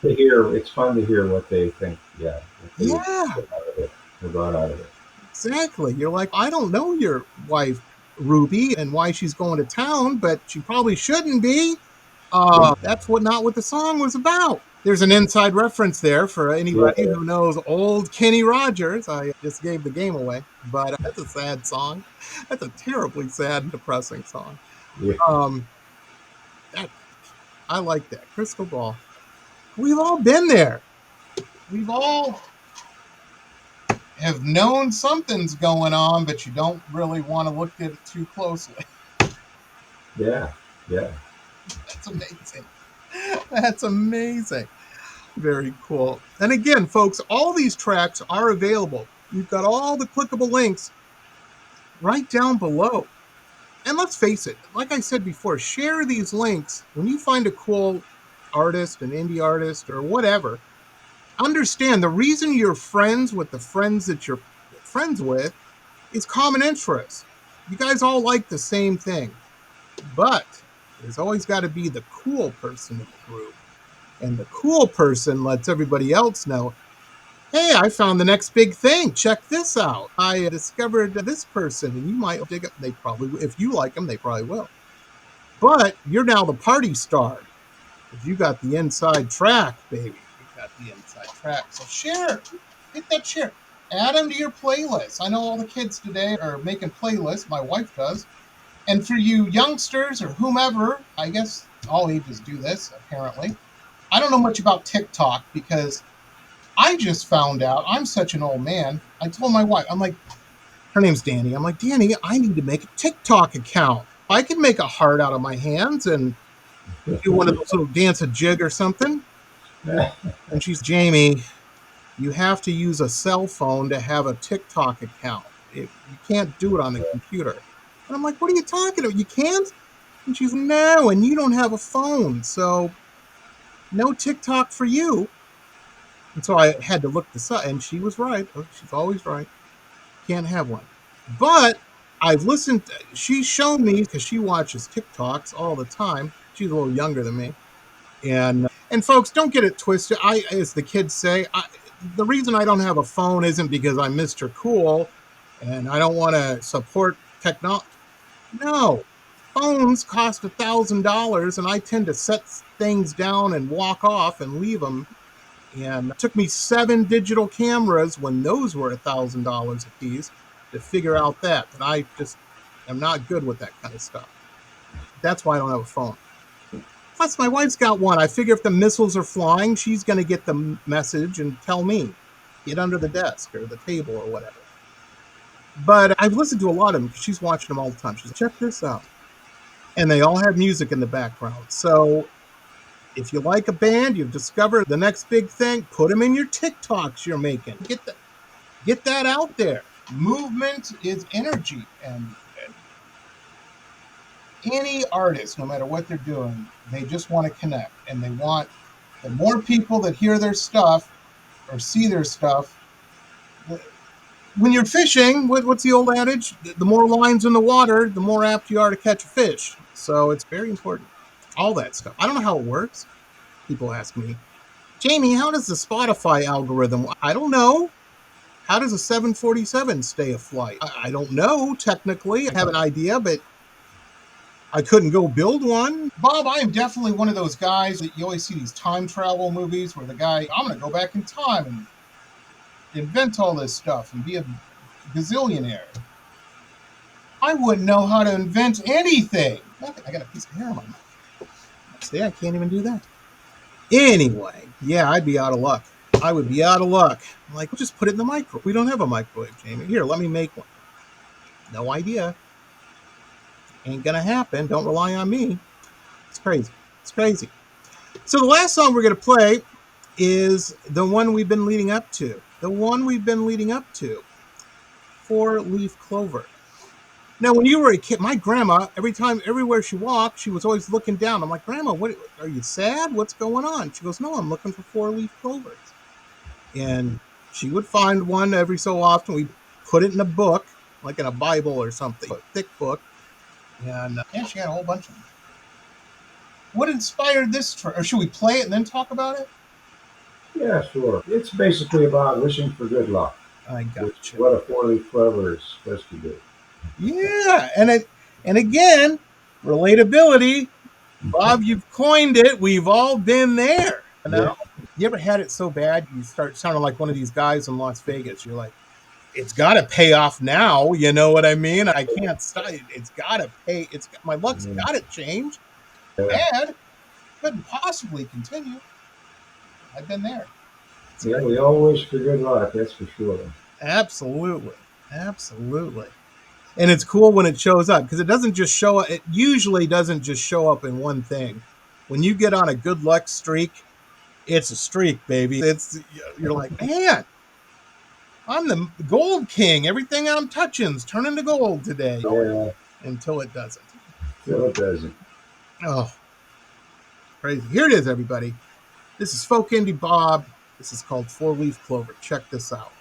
It's fun to hear what they think. Yeah. Yeah. Got out of it. Exactly. You're like, I don't know your wife, Ruby, and why she's going to town, but she probably shouldn't be. That's not what the song was about. There's an inside reference there for anybody who knows old Kenny Rogers. I just gave the game away, but that's a sad song. That's a terribly sad and depressing song. Yeah. I like that. Crystal Ball. We've all been there. We've all have known something's going on, but you don't really want to look at it too closely. Yeah. That's amazing. That's amazing. Very cool. And again, folks, all these tracks are available You've got all the clickable links right down below. And let's face it, like I said before, share these links. When you find a cool artist, an indie artist, or whatever, understand the reason you're friends with the friends that you're friends with is common interest. You guys all like the same thing. But there's always got to be the cool person in the group. And the cool person lets everybody else know, hey, I found the next big thing. Check this out. I discovered this person, and you might dig it. They probably, if you like them, they probably will. But you're now the party star. Because you got the inside track, baby. You got the inside track. So share. Hit that share. Add them to your playlist. I know all the kids today are making playlists. My wife does. And for you youngsters or whomever, I guess all ages do this, apparently. I don't know much about TikTok because I just found out, I'm such an old man. I told my wife, I'm like, her name's Danny. I'm like, Danny, I need to make a TikTok account. I can make a heart out of my hands and do one of those little dance a jig or something. And she's, Jamie, you have to use a cell phone to have a TikTok account. You can't do it on the computer. And I'm like, what are you talking about? You can't? And she's, no, and you don't have a phone. So no TikTok for you. And so I had to look this up, and she was right. She's always right. Can't have one. But I've listened. She showed me, because she watches TikToks all the time. She's a little younger than me. And folks, don't get it twisted. As the kids say, the reason I don't have a phone isn't because I'm Mr. Cool and I don't want to support technology. No. Phones cost $1,000, and I tend to set things down and walk off and leave them. And it took me 7 digital cameras when those were $1,000 a piece to figure out that. And I just am not good with that kind of stuff. That's why I don't have a phone. Plus, my wife's got one. I figure if the missiles are flying, she's going to get the message and tell me, get under the desk or the table or whatever. But I've listened to a lot of them because she's watching them all the time. She's like, check this out. And they all have music in the background. So if you like a band, you've discovered the next big thing, put them in your TikToks you're making. Get that out there. Movement is energy. And any artist, no matter what they're doing, they just want to connect. And they want the more people that hear their stuff or see their stuff. When you're fishing, what's the old adage? The more lines in the water, the more apt you are to catch a fish. So it's very important. All that stuff. I don't know how it works. People ask me, Jamie, how does the Spotify algorithm? I don't know. How does a 747 stay afloat? I don't know, technically. I have an idea, but I couldn't go build one. Bob, I am definitely one of those guys that you always see these time travel movies where the guy, I'm going to go back in time and invent all this stuff and be a gazillionaire. I wouldn't know how to invent anything. I got a piece of hair on my mouth. See, I can't even do that. Anyway, yeah, I'd be out of luck. I would be out of luck. I'm like, we'll just put it in the microwave. We don't have a microwave, Jamie. Here, let me make one. No idea. Ain't gonna happen. Don't rely on me. It's crazy. It's crazy. So the last song we're gonna play is the one we've been leading up to. The one we've been leading up to. 4-leaf clover. Now, when you were a kid, my grandma, everywhere she walked, she was always looking down. I'm like, Grandma, what? Are you sad? What's going on? She goes, no, I'm looking for 4-leaf clovers. And she would find one every so often. We'd put it in a book, like in a Bible or something, a thick book. And she had a whole bunch of them. What inspired this? Or should we play it and then talk about it? Yeah, sure. It's basically about wishing for good luck. I got you. What a 4-leaf clover is supposed to do. Yeah, and again, relatability. Bob, you've coined it. We've all been there. You know? Yeah. You ever had it so bad you start sounding like one of these guys in Las Vegas? You're like, it's got to pay off now. You know what I mean? I can't stop. It's got to pay. My luck's got to change. Bad. Couldn't possibly continue. I've been there. Yeah, we all wish for good luck. That's for sure. Absolutely. Absolutely. And it's cool when it shows up because it doesn't just show up. It usually doesn't just show up in one thing. When you get on a good luck streak, it's a streak, baby. You're like, man, I'm the gold king. Everything I'm touching's turning to gold today. Yeah, Until it doesn't. still it doesn't. Oh, crazy. Here it is, everybody. This is Folk-IndieBob. This is called Four Leaf Clover. Check this out.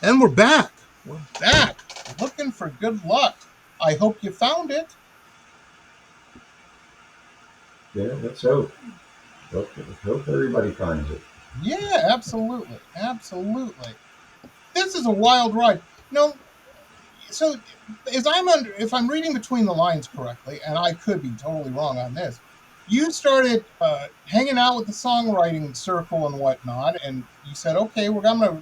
And we're back. We're back. Looking for good luck. I hope you found it. Yeah, let's hope. Hope everybody finds it. Yeah, absolutely. Absolutely. This is a wild ride. No, so if I'm reading between the lines correctly, and I could be totally wrong on this, you started hanging out with the songwriting circle and whatnot, and you said, okay, we're going to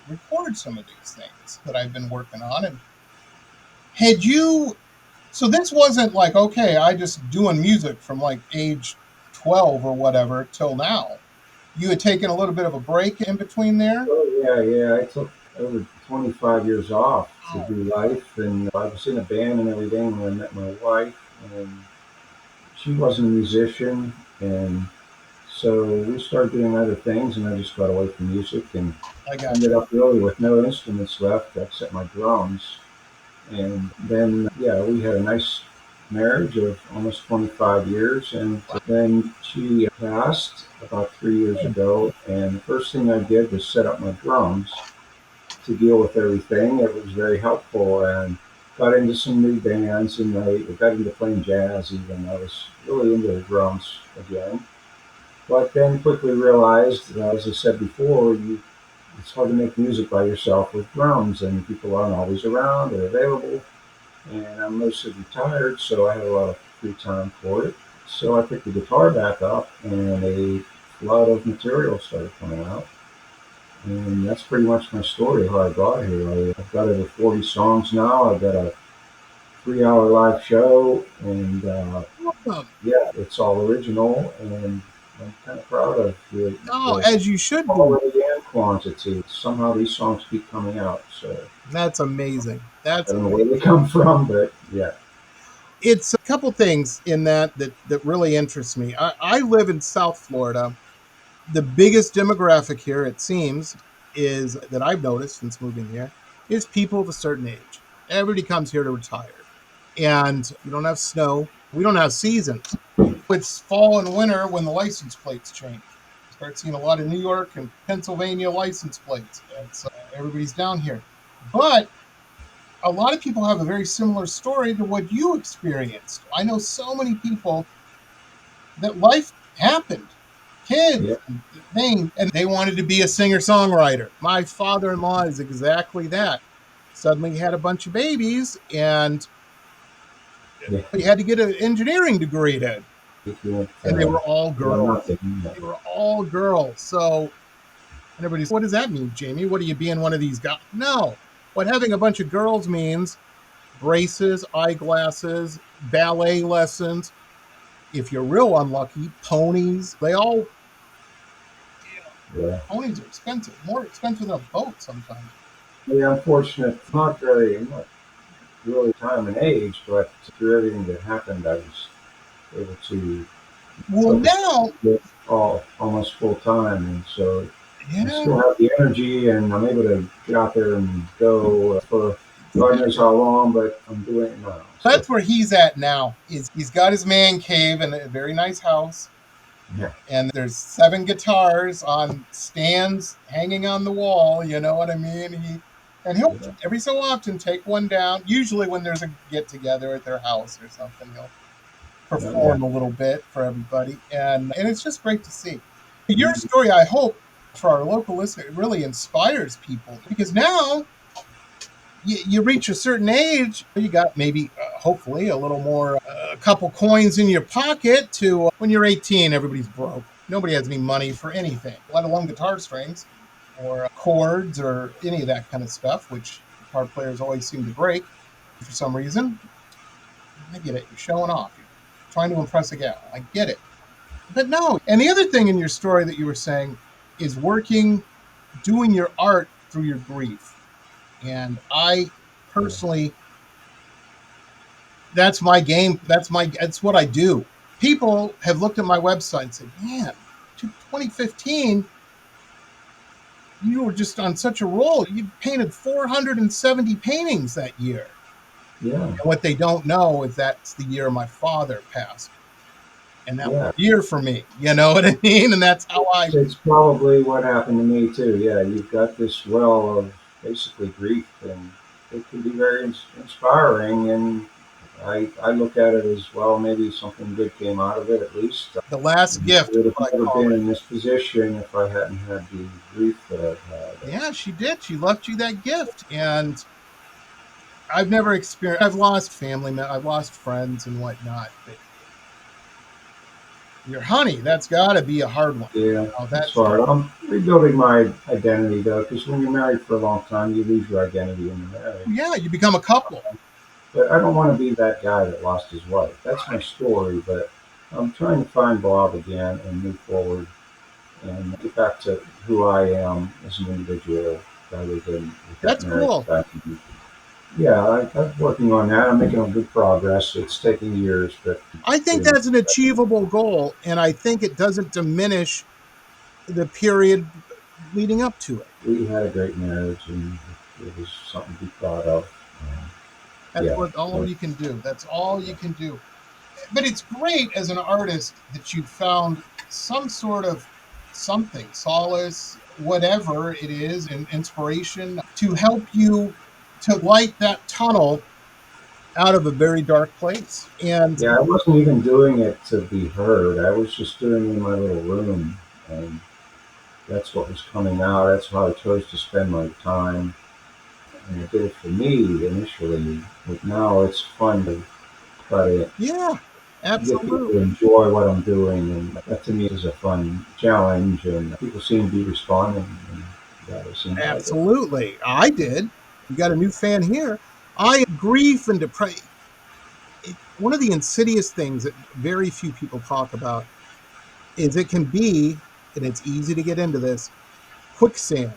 record some of these things that I've been working on. And so this wasn't like, okay, I just doing music from like age 12 or whatever till now. You had taken a little bit of a break in between there? Oh, yeah. I took over 25 years off to do life, and I was in a band and everything when I met my wife, and she wasn't a musician, and so we started doing other things, and I just got away from music and ended up really with no instruments left except my drums. And then, we had a nice marriage of almost 25 years, and then she passed about 3 years ago, and the first thing I did was set up my drums to deal with everything. It was very helpful, and got into some new bands, and I got into playing jazz even. I was really into the drums again. But then quickly realized, as I said before, it's hard to make music by yourself with drums, and people aren't always around or available. And I'm mostly retired, so I have a lot of free time for it. So I picked the guitar back up, and a flood of material started coming out. And that's pretty much my story, how I got here. I've got over 40 songs now. I've got a 3-hour live show, and Awesome. yeah, it's all original, and I'm kind of proud of Oh, the as you should be. quality and quantity. Somehow these songs keep coming out, so That's amazing. I That's don't know where they come from, but yeah. it's a couple things in that really interests me. I live in South Florida. The biggest demographic here, it seems, is that I've noticed since moving here, is people of a certain age. Everybody comes here to retire. And we don't have snow. We don't have seasons. It's fall and winter when the license plates change. Start seeing a lot of New York and Pennsylvania license plates. Everybody's down here. But a lot of people have a very similar story to what you experienced. I know so many people that life happened, Yeah, kids, and they wanted to be a singer-songwriter. My father-in-law is exactly that. Suddenly he had a bunch of babies, and yeah. he had to get an engineering degree then. If you want, And they were all well, girls. nothing. They were all girls. So and everybody's, what does that mean, Jamie? What are you being one of these guys? No. What having a bunch of girls means braces, eyeglasses, ballet lessons. If you're real unlucky, ponies. Yeah. Ponies are expensive, more expensive than a boat sometimes. Yeah, unfortunate. Not really time and age, but through everything that happened, I was able to Well, focus now, all almost full time, and so I yeah, still have the energy, and I'm able to get out there and go for God knows how long, but I'm doing it now. So that's where he's at now. He's got his man cave and a very nice house. yeah, And there's 7 guitars on stands hanging on the wall. You know what I mean? He'll yeah, every so often take one down. Usually when there's a get together at their house or something, he'll yeah. perform a little bit for everybody, and it's just great to see. Your Mhm. story, I hope, for our local listener, it really inspires people because now you reach a certain age, you got maybe, hopefully, a little more, a couple coins in your pocket to, when you're 18, everybody's broke. Nobody has any money for anything, let alone guitar strings or chords or any of that kind of stuff, which guitar players always seem to break for some reason. I get it. You're showing off. You're trying to impress a gal. I get it. But no. And the other thing in your story that you were saying is doing your art through your grief. And I personally, that's my game. That's what I do. People have looked at my website and said, man, 2015, you were just on such a roll. You painted 470 paintings that year. Yeah, And what they don't know is that's the year my father passed. And that was yeah. a year for me. You know what I mean? And that's how It's probably what happened to me too. Yeah, you've got this well of basically grief, and it can be very inspiring. And I look at it as well. Maybe something good came out of it at least. the last I gift, would have what I never call been it. in this position if I hadn't had the grief that I've had. Yeah, she did. She left you that gift. And I've never experienced, I've lost family, I've lost friends and whatnot. But your honey, that's got to be a hard one. Yeah, Oh, it's that's, hard. I'm rebuilding my identity though, because when you're married for a long time, you lose your identity when you're married. yeah, you become a couple. But I don't want to be that guy that lost his wife. That's my story, but I'm trying to find Bob again and move forward and get back to who I am as an individual rather than with that That's marriage cool. back. Yeah, I'm working on that. I'm making good progress. It's taking years, but I think getting that's an achievable goal. And I think it doesn't diminish the period leading up to it. we had a great marriage, and it was something to be proud of. That's Yeah, what all you can do. That's all you can do. But it's great as an artist that you found some sort of something, solace, whatever it is, and inspiration to help you to light that tunnel out of a very dark place. And Yeah, I wasn't even doing it to be heard. I was just doing it in my little room, and that's what was coming out. That's how I chose to spend my time, and I did it for me initially. But now it's fun to try to yeah, get people to absolutely. enjoy what I'm doing, and that to me is a fun challenge. And people seem to be responding, and yeah, they seem to like it. Absolutely. I did. We got a new fan here. I grief and depression. One of the insidious things that very few people talk about is it can be, and it's easy to get into this, quicksand.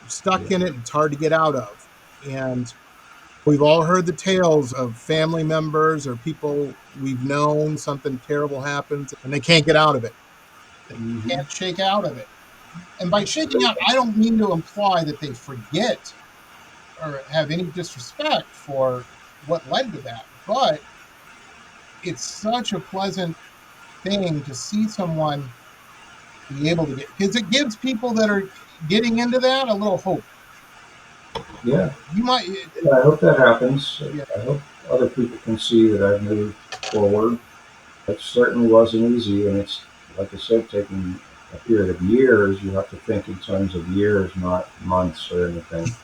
You're stuck in Yeah. it, it's hard to get out of. And we've all heard the tales of family members or people we've known, something terrible happens and they can't get out of it. They Hmm. can't shake out of it. And by shaking out, I don't mean to imply that they forget or have any disrespect for what led to that, but it's such a pleasant thing to see someone be able to get, because it gives people that are getting into that a little hope. Yeah. You might, Yeah, I hope that happens. yeah, I hope other people can see that I've moved forward. It certainly wasn't easy, and it's, like I said, taking a period of years. You have to think in terms of years, not months or anything.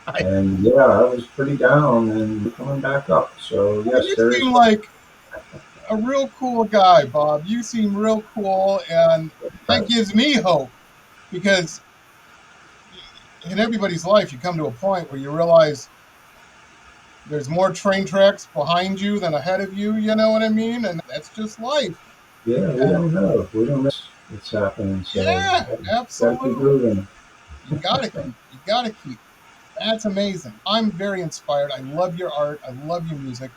I, And yeah, I was pretty down and coming back up. So well, yes, you there is seem hope. like a real cool guy, Bob. You seem real cool, and that Right. gives me hope because in everybody's life, you come to a point where you realize there's more train tracks behind you than ahead of you. You know what I mean? And that's just life. Yeah, we And don't know. We don't know what's happening. So yeah, gotta keep absolutely. moving. You gotta keep. You gotta keep. That's amazing. I'm very inspired. I love your art. I love your music.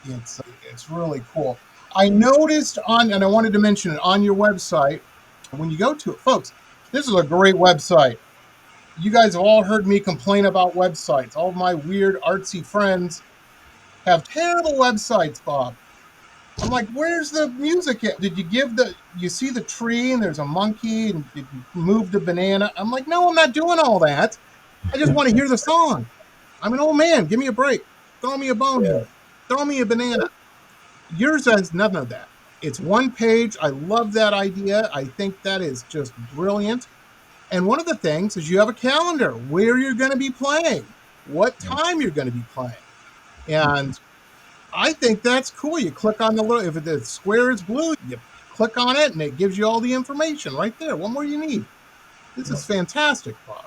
It's really cool. I noticed on, and I wanted to mention it on your website when you go to it, folks. This is a great website. You guys have all heard me complain about websites. All of my weird artsy friends have terrible websites, Bob. I'm like, where's the music at? Did you give the, you see the tree and there's a monkey and did you move the banana? I'm like, no, I'm not doing all that. I just want to hear the song. I'm an old man. Give me a break. Throw me a bone Yeah. here. Throw me a banana. Yours has none of that. It's one page. I love that idea. I think that is just brilliant. And one of the things is you have a calendar where you're going to be playing, what time you're going to be playing. And I think that's cool. You click on the little, if the square is blue, you click on it and it gives you all the information right there. What more you need? This Well, is fantastic, Bob.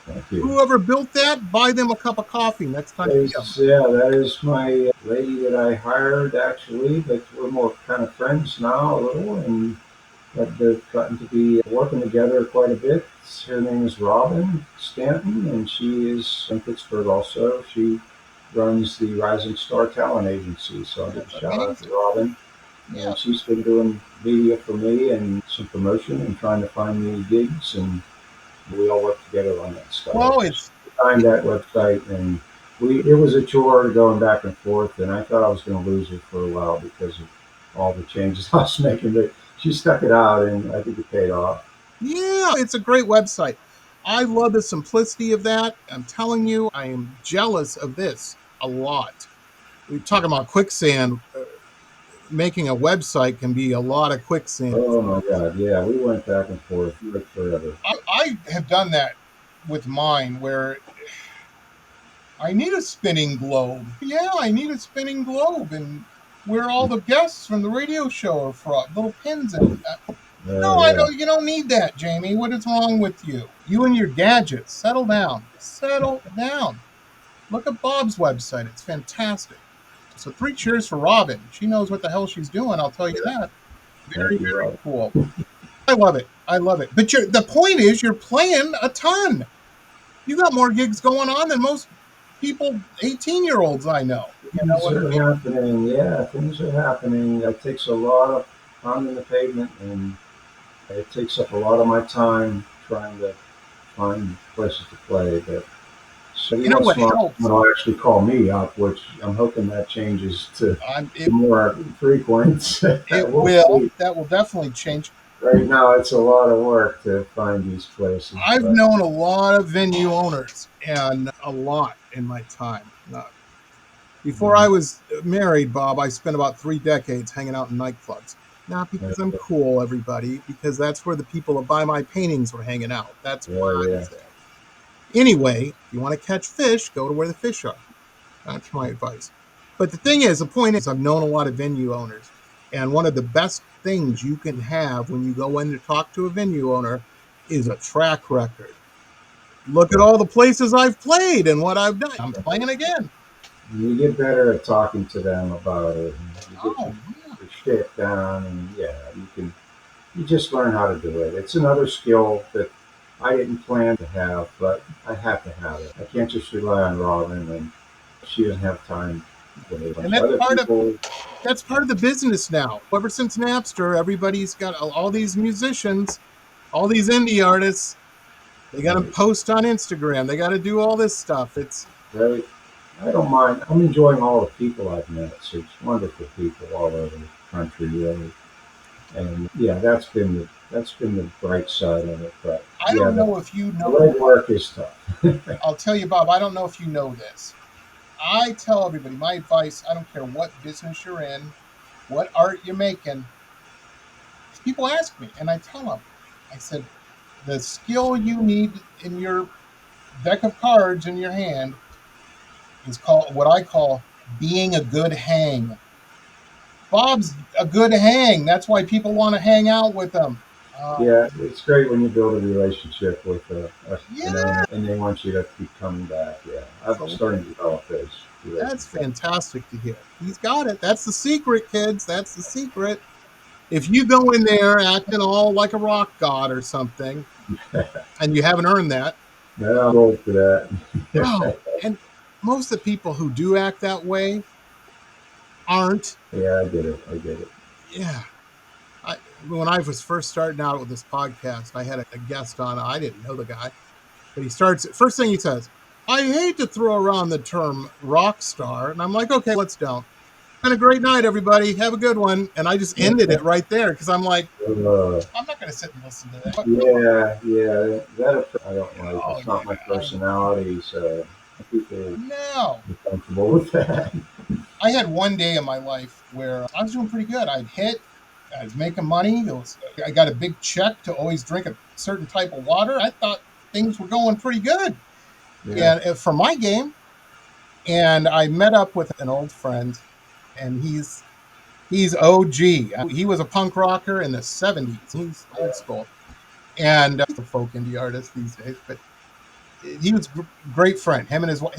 thank you. Whoever built that, buy them a cup of coffee next time you see them. Yeah, that is my lady that I hired actually, but we're more kind of friends now a little, and have gotten to be working together quite a bit. Her name is Robin Stanton, and she is in Pittsburgh also. She runs the Rising Star Talent Agency, so I'll give a shout out to Amazing. Robin. Yeah. And she's been doing media for me and some promotion and trying to find me gigs, and we all work together on that stuff. Well, it's, Find that website, and it was a chore going back and forth, and I thought I was going to lose her for a while because of all the changes I was making, but she stuck it out, and I think it paid off. yeah, it's a great website. I love the simplicity of that. I'm telling you, I am jealous of this a lot. We're talking about quicksand. Making a website can be a lot of quicksand. Oh my God, yeah, we went back and forth like forever. I have done that with mine where I need a spinning globe. Yeah, I need a spinning globe, and where all the guests from the radio show are from, little pins in it. No, I Yeah, don't. You don't need that, Jamie. What is wrong with you? You and your gadgets. Settle down. Settle down. Look at Bob's website. It's fantastic. So 3 cheers for Robin. She knows what the hell she's doing. I'll tell you that. Very, thank you, very Rob. cool. I love it. I love it. But the point is, you're playing a ton. You got more gigs going on than most people, 18-year-olds I know. You know Things what I are mean? happening. Yeah, things are happening. It takes a lot of pounding the pavement, and it takes up a lot of my time trying to find places to play. But so every You know once what in a while, helps? someone will actually call me up, which I'm hoping that changes to It, more frequent. it We'll will. see. That will definitely change. Right now, it's a lot of work to find these places, I've but known a lot of venue owners and a lot in my time. Before I was married, Bob, I spent about 3 decades hanging out in nightclubs. Not because I'm cool, everybody, because that's where the people that buy my paintings were hanging out. That's why I was there. Anyway, if you want to catch fish, go to where the fish are. That's my advice. But the point is, I've known a lot of venue owners. And one of the best things you can have when you go in to talk to a venue owner is a track record. Look at all the places I've played and what I've done. I'm playing again. You get better at talking to them about it. And you get your shit down, and you just learn how to do it. It's another skill that I didn't plan to have, but I have to have it. I can't just rely on Robin, and she doesn't have time. And that's part of the business now. Ever since Napster, everybody's got all these musicians, all these indie artists. They got to post on Instagram. They got to do all this stuff. It's right. I don't mind. I'm enjoying all the people I've met. So it's wonderful people all over the country, really. And yeah, that's been the bright side of it. But I don't know if you know. The legwork is tough. I'll tell you, Bob. I don't know if you know this. I tell everybody my advice. I don't care what business you're in, what art you're making. People ask me, and I tell them. I said, the skill you need in your deck of cards in your hand is called what I call being a good hang. Bob's a good hang. That's why people want to hang out with him. Yeah, it's great when you build a relationship with an owner and they want you to keep coming back. Yeah, I'm starting to develop this. That's fantastic to hear. He's got it. That's the secret, kids. That's the secret. If you go in there acting all like a rock god or something, and you haven't earned that. No, I'm old for that. No, and most of the people who do act that way aren't. Yeah, I get it. Yeah. When I was first starting out with this podcast, I had a guest on. I didn't know the guy, but he starts. First thing he says, I hate to throw around the term rock star. And I'm like, okay, let's don't. Been a great night, everybody. Have a good one. And I just ended it right there because I'm like, I'm not going to sit and listen to that. Yeah. That I don't like. It's not my personality, so people are comfortable with that. I had one day in my life where I was doing pretty good. I was making money. I got a big check to always drink a certain type of water. I thought things were going pretty good. Yeah. And for my game. And I met up with an old friend, and he's OG. He was a punk rocker in the 70s. He's old school. And he's a folk indie artist these days. But he was a great friend. Him and his wife.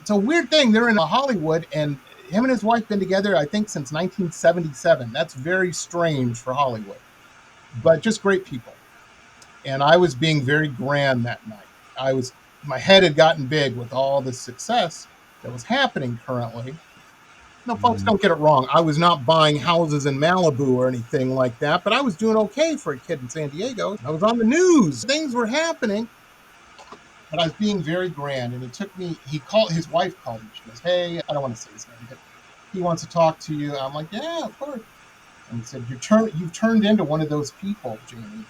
It's a weird thing. They're in Hollywood, and him and his wife been together, I think, since 1977. That's very strange for Hollywood, but just great people. And I was being very grand that night. My head had gotten big with all the success that was happening currently. No, folks, don't get it wrong. I was not buying houses in Malibu or anything like that, but I was doing okay for a kid in San Diego. I was on the news. Things were happening. But I was being very grand, and it took me, his wife called me. She goes, hey, I don't want to say his name, but he wants to talk to you. I'm like, yeah, of course. And he said, you've turned into one of those people, Jamie.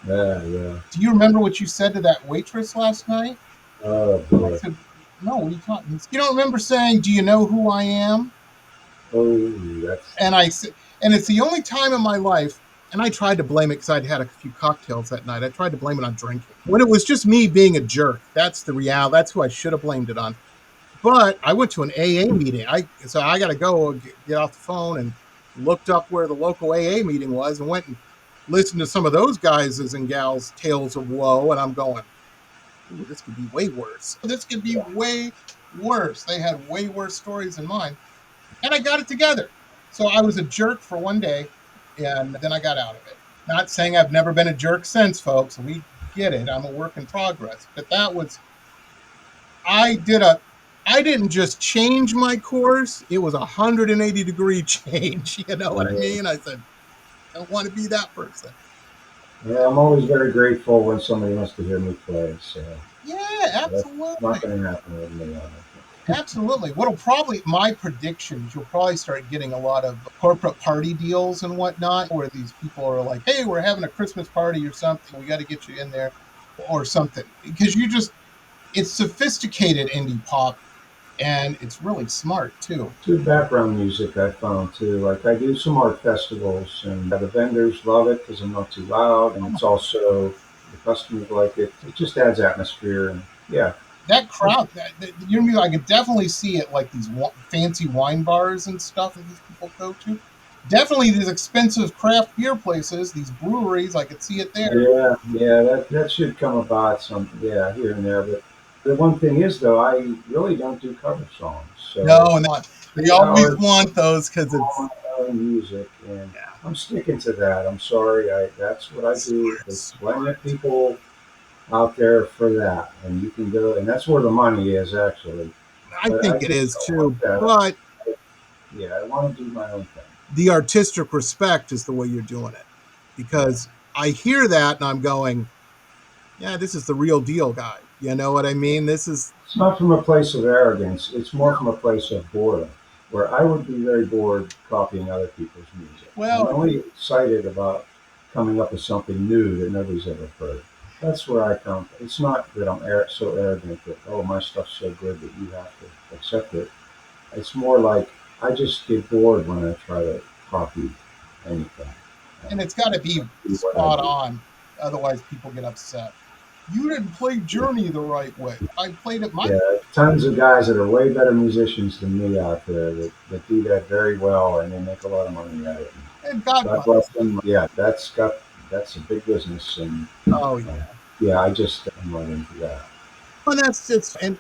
Yeah. Do you remember what you said to that waitress last night? Oh, boy. I said, no, what are you talking? You don't remember saying, do you know who I am? Oh, that's... And I said, and it's the only time in my life. And I tried to blame it because I'd had a few cocktails that night. I tried to blame it on drinking. When it was just me being a jerk, that's the reality. That's who I should have blamed it on. But I went to an AA meeting. So I got to go get off the phone and looked up where the local AA meeting was and went and listened to some of those guys' and gals' tales of woe. And I'm going, ooh, this could be way worse. This could be way worse. They had way worse stories than mine. And I got it together. So I was a jerk for one day. And then I got out of it. Not saying I've never been a jerk since, folks. We get it. I'm a work in progress. But I didn't just change my course. It was a 180-degree change. You know what I mean? I said, I don't want to be that person. Yeah, I'm always very grateful when somebody wants to hear me play. So yeah, absolutely. That's not going to happen with me. Absolutely. My prediction is you'll probably start getting a lot of corporate party deals and whatnot, where these people are like, hey, we're having a Christmas party or something. We got to get you in there or something. Because it's sophisticated indie pop. and it's really smart too. Good background music I found too. Like I do some art festivals, and the vendors love it because I'm not too loud, and it's also the customers like it. It just adds atmosphere, and yeah, That crowd, your music, I could definitely see it like these fancy wine bars and stuff that these people go to. Definitely these expensive craft beer places, these breweries, I could see it there. yeah, that should come about some, yeah, here and there. But the one thing is, though, I really don't do cover songs, so No, and they always 3 hours want those because it's on music, and yeah, I'm sticking to that. I'm sorry, that's what I do. There's plenty of people out there for that, and you can go, and that's where the money is actually. I But I think it just is don't too. want that. But Yeah, I want to do my own thing. the artistic respect is the way you're doing it, because I hear that and I'm going, yeah, this is the real deal, guy. You know what I mean? This is It's not from a place of arrogance. It's more from a place of boredom, where I would be very bored copying other people's music. I'm well, only excited about coming up with something new that nobody's ever heard. That's where I come from. It's not that I'm so arrogant that, oh, my stuff's so good that you have to accept it. It's more like I just get bored when I try to copy anything. and it's got to be Do what I spot do. on, otherwise people get upset. You didn't play Journey the right way. I played it my Yeah, tons of guys that are way better musicians than me out there that do that very well, and they make a lot of money at it. and God God bless. bless them. Yeah, that's a big business, and Oh yeah. yeah, I'm not into that. And that's it's and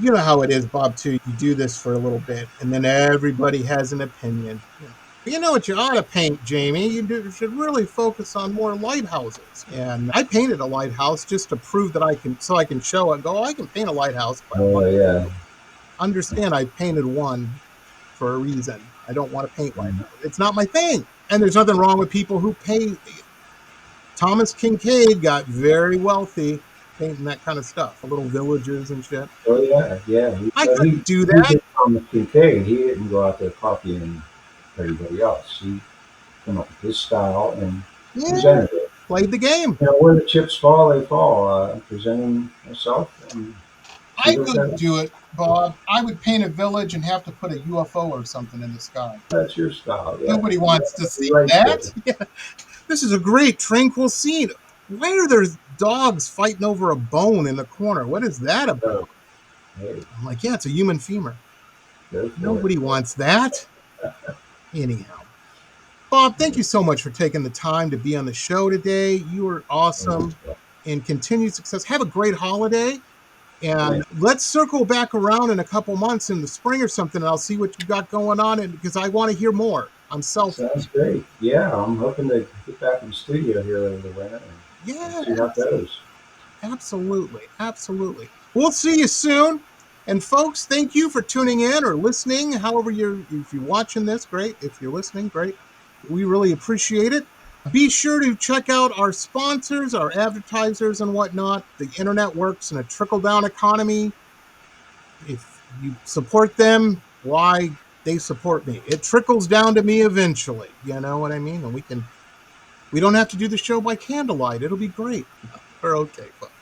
you know how it is, Bob, too. You do this for a little bit and then everybody has an opinion. But you know what you ought to paint, Jamie? You should really focus on more lighthouses. And I painted a lighthouse just to prove that I can show it and go, oh, I can paint a lighthouse. But Oh yeah, understand I painted one for a reason. I don't want to paint lighthouses. It's not my thing. And there's nothing wrong with people who paint. Thomas Kincaid got very wealthy painting that kind of stuff, little villages and shit. oh yeah. I He couldn't do he that. did Thomas Kincaid. He didn't go out there copying everybody else. He came up with his style and Yeah, presented it. played the game. You know, where the chips fall, they fall. I'm presenting myself, and see I what couldn't that. do it, Bob. I would paint a village and have to put a UFO or something in the sky. That's your style. Yeah, Nobody wants to see right that. there. Yeah. This is a great, tranquil scene. Why are there dogs fighting over a bone in the corner? What is that about? Hey, I'm like, yeah, it's a human femur. go for Nobody it. wants that. Anyhow. Bob, thank you so much for taking the time to be on the show today. You are awesome, and continued success. Have a great holiday, and let's circle back around in a couple months in the spring or something, and I'll see what you got going on, and because I want to hear more. I'm selfish. Sounds great. Yeah, I'm hoping to get back in the studio here over the winter and Yeah, see how it goes. absolutely. We'll see you soon. And folks, thank you for tuning in or listening. However, if you're watching this, great. If you're listening, great. We really appreciate it. Be sure to check out our sponsors, our advertisers, and whatnot. The internet works in a trickle-down economy. If you support them, why they support me. It trickles down to me eventually. You know what I mean? And we don't have to do the show by candlelight. It'll be great. We're okay, folks.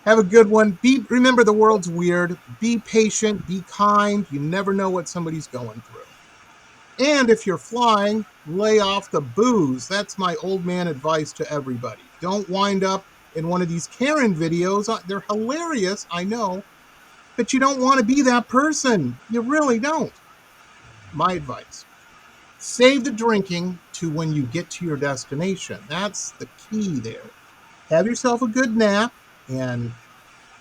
Have a good one. Remember, the world's weird. Be patient. Be kind. You never know what somebody's going through. And if you're flying, lay off the booze. That's my old man advice to everybody. Don't wind up in one of these Karen videos. They're hilarious, I know. But you don't want to be that person. You really don't. My advice. Save the drinking to when you get to your destination. That's the key there. Have yourself a good nap, and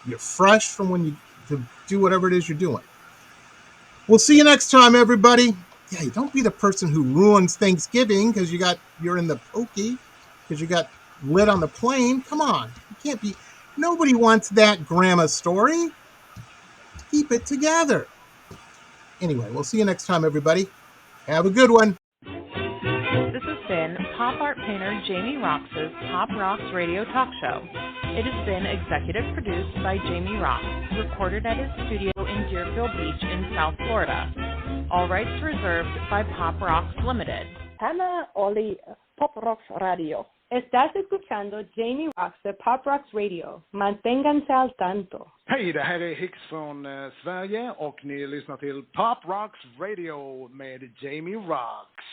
you're fresh from when you to do whatever it is you're doing. We'll see you next time, everybody. Yeah, don't be the person who ruins Thanksgiving because you're in the pokey, because you got lit on the plane. Come on. You can't be. Nobody wants that grandma story. Keep it together. Anyway, we'll see you next time, everybody. Have a good one. This has been pop art painter Jamie Roxx's Pop Roxx Radio Talk Show. It has been executive produced by Jamie Roxx, recorded at his studio in Deerfield Beach in South Florida. All rights reserved by Pop Roxx Limited. Montana Oli Pop Rocks Radio. Estás escuchando Jamie Roxx de Pop Rocks Radio. Manténganse al tanto. Hej, det här är Hicks från Sverige och ni lyssnar till Pop Rocks Radio med Jamie Roxx.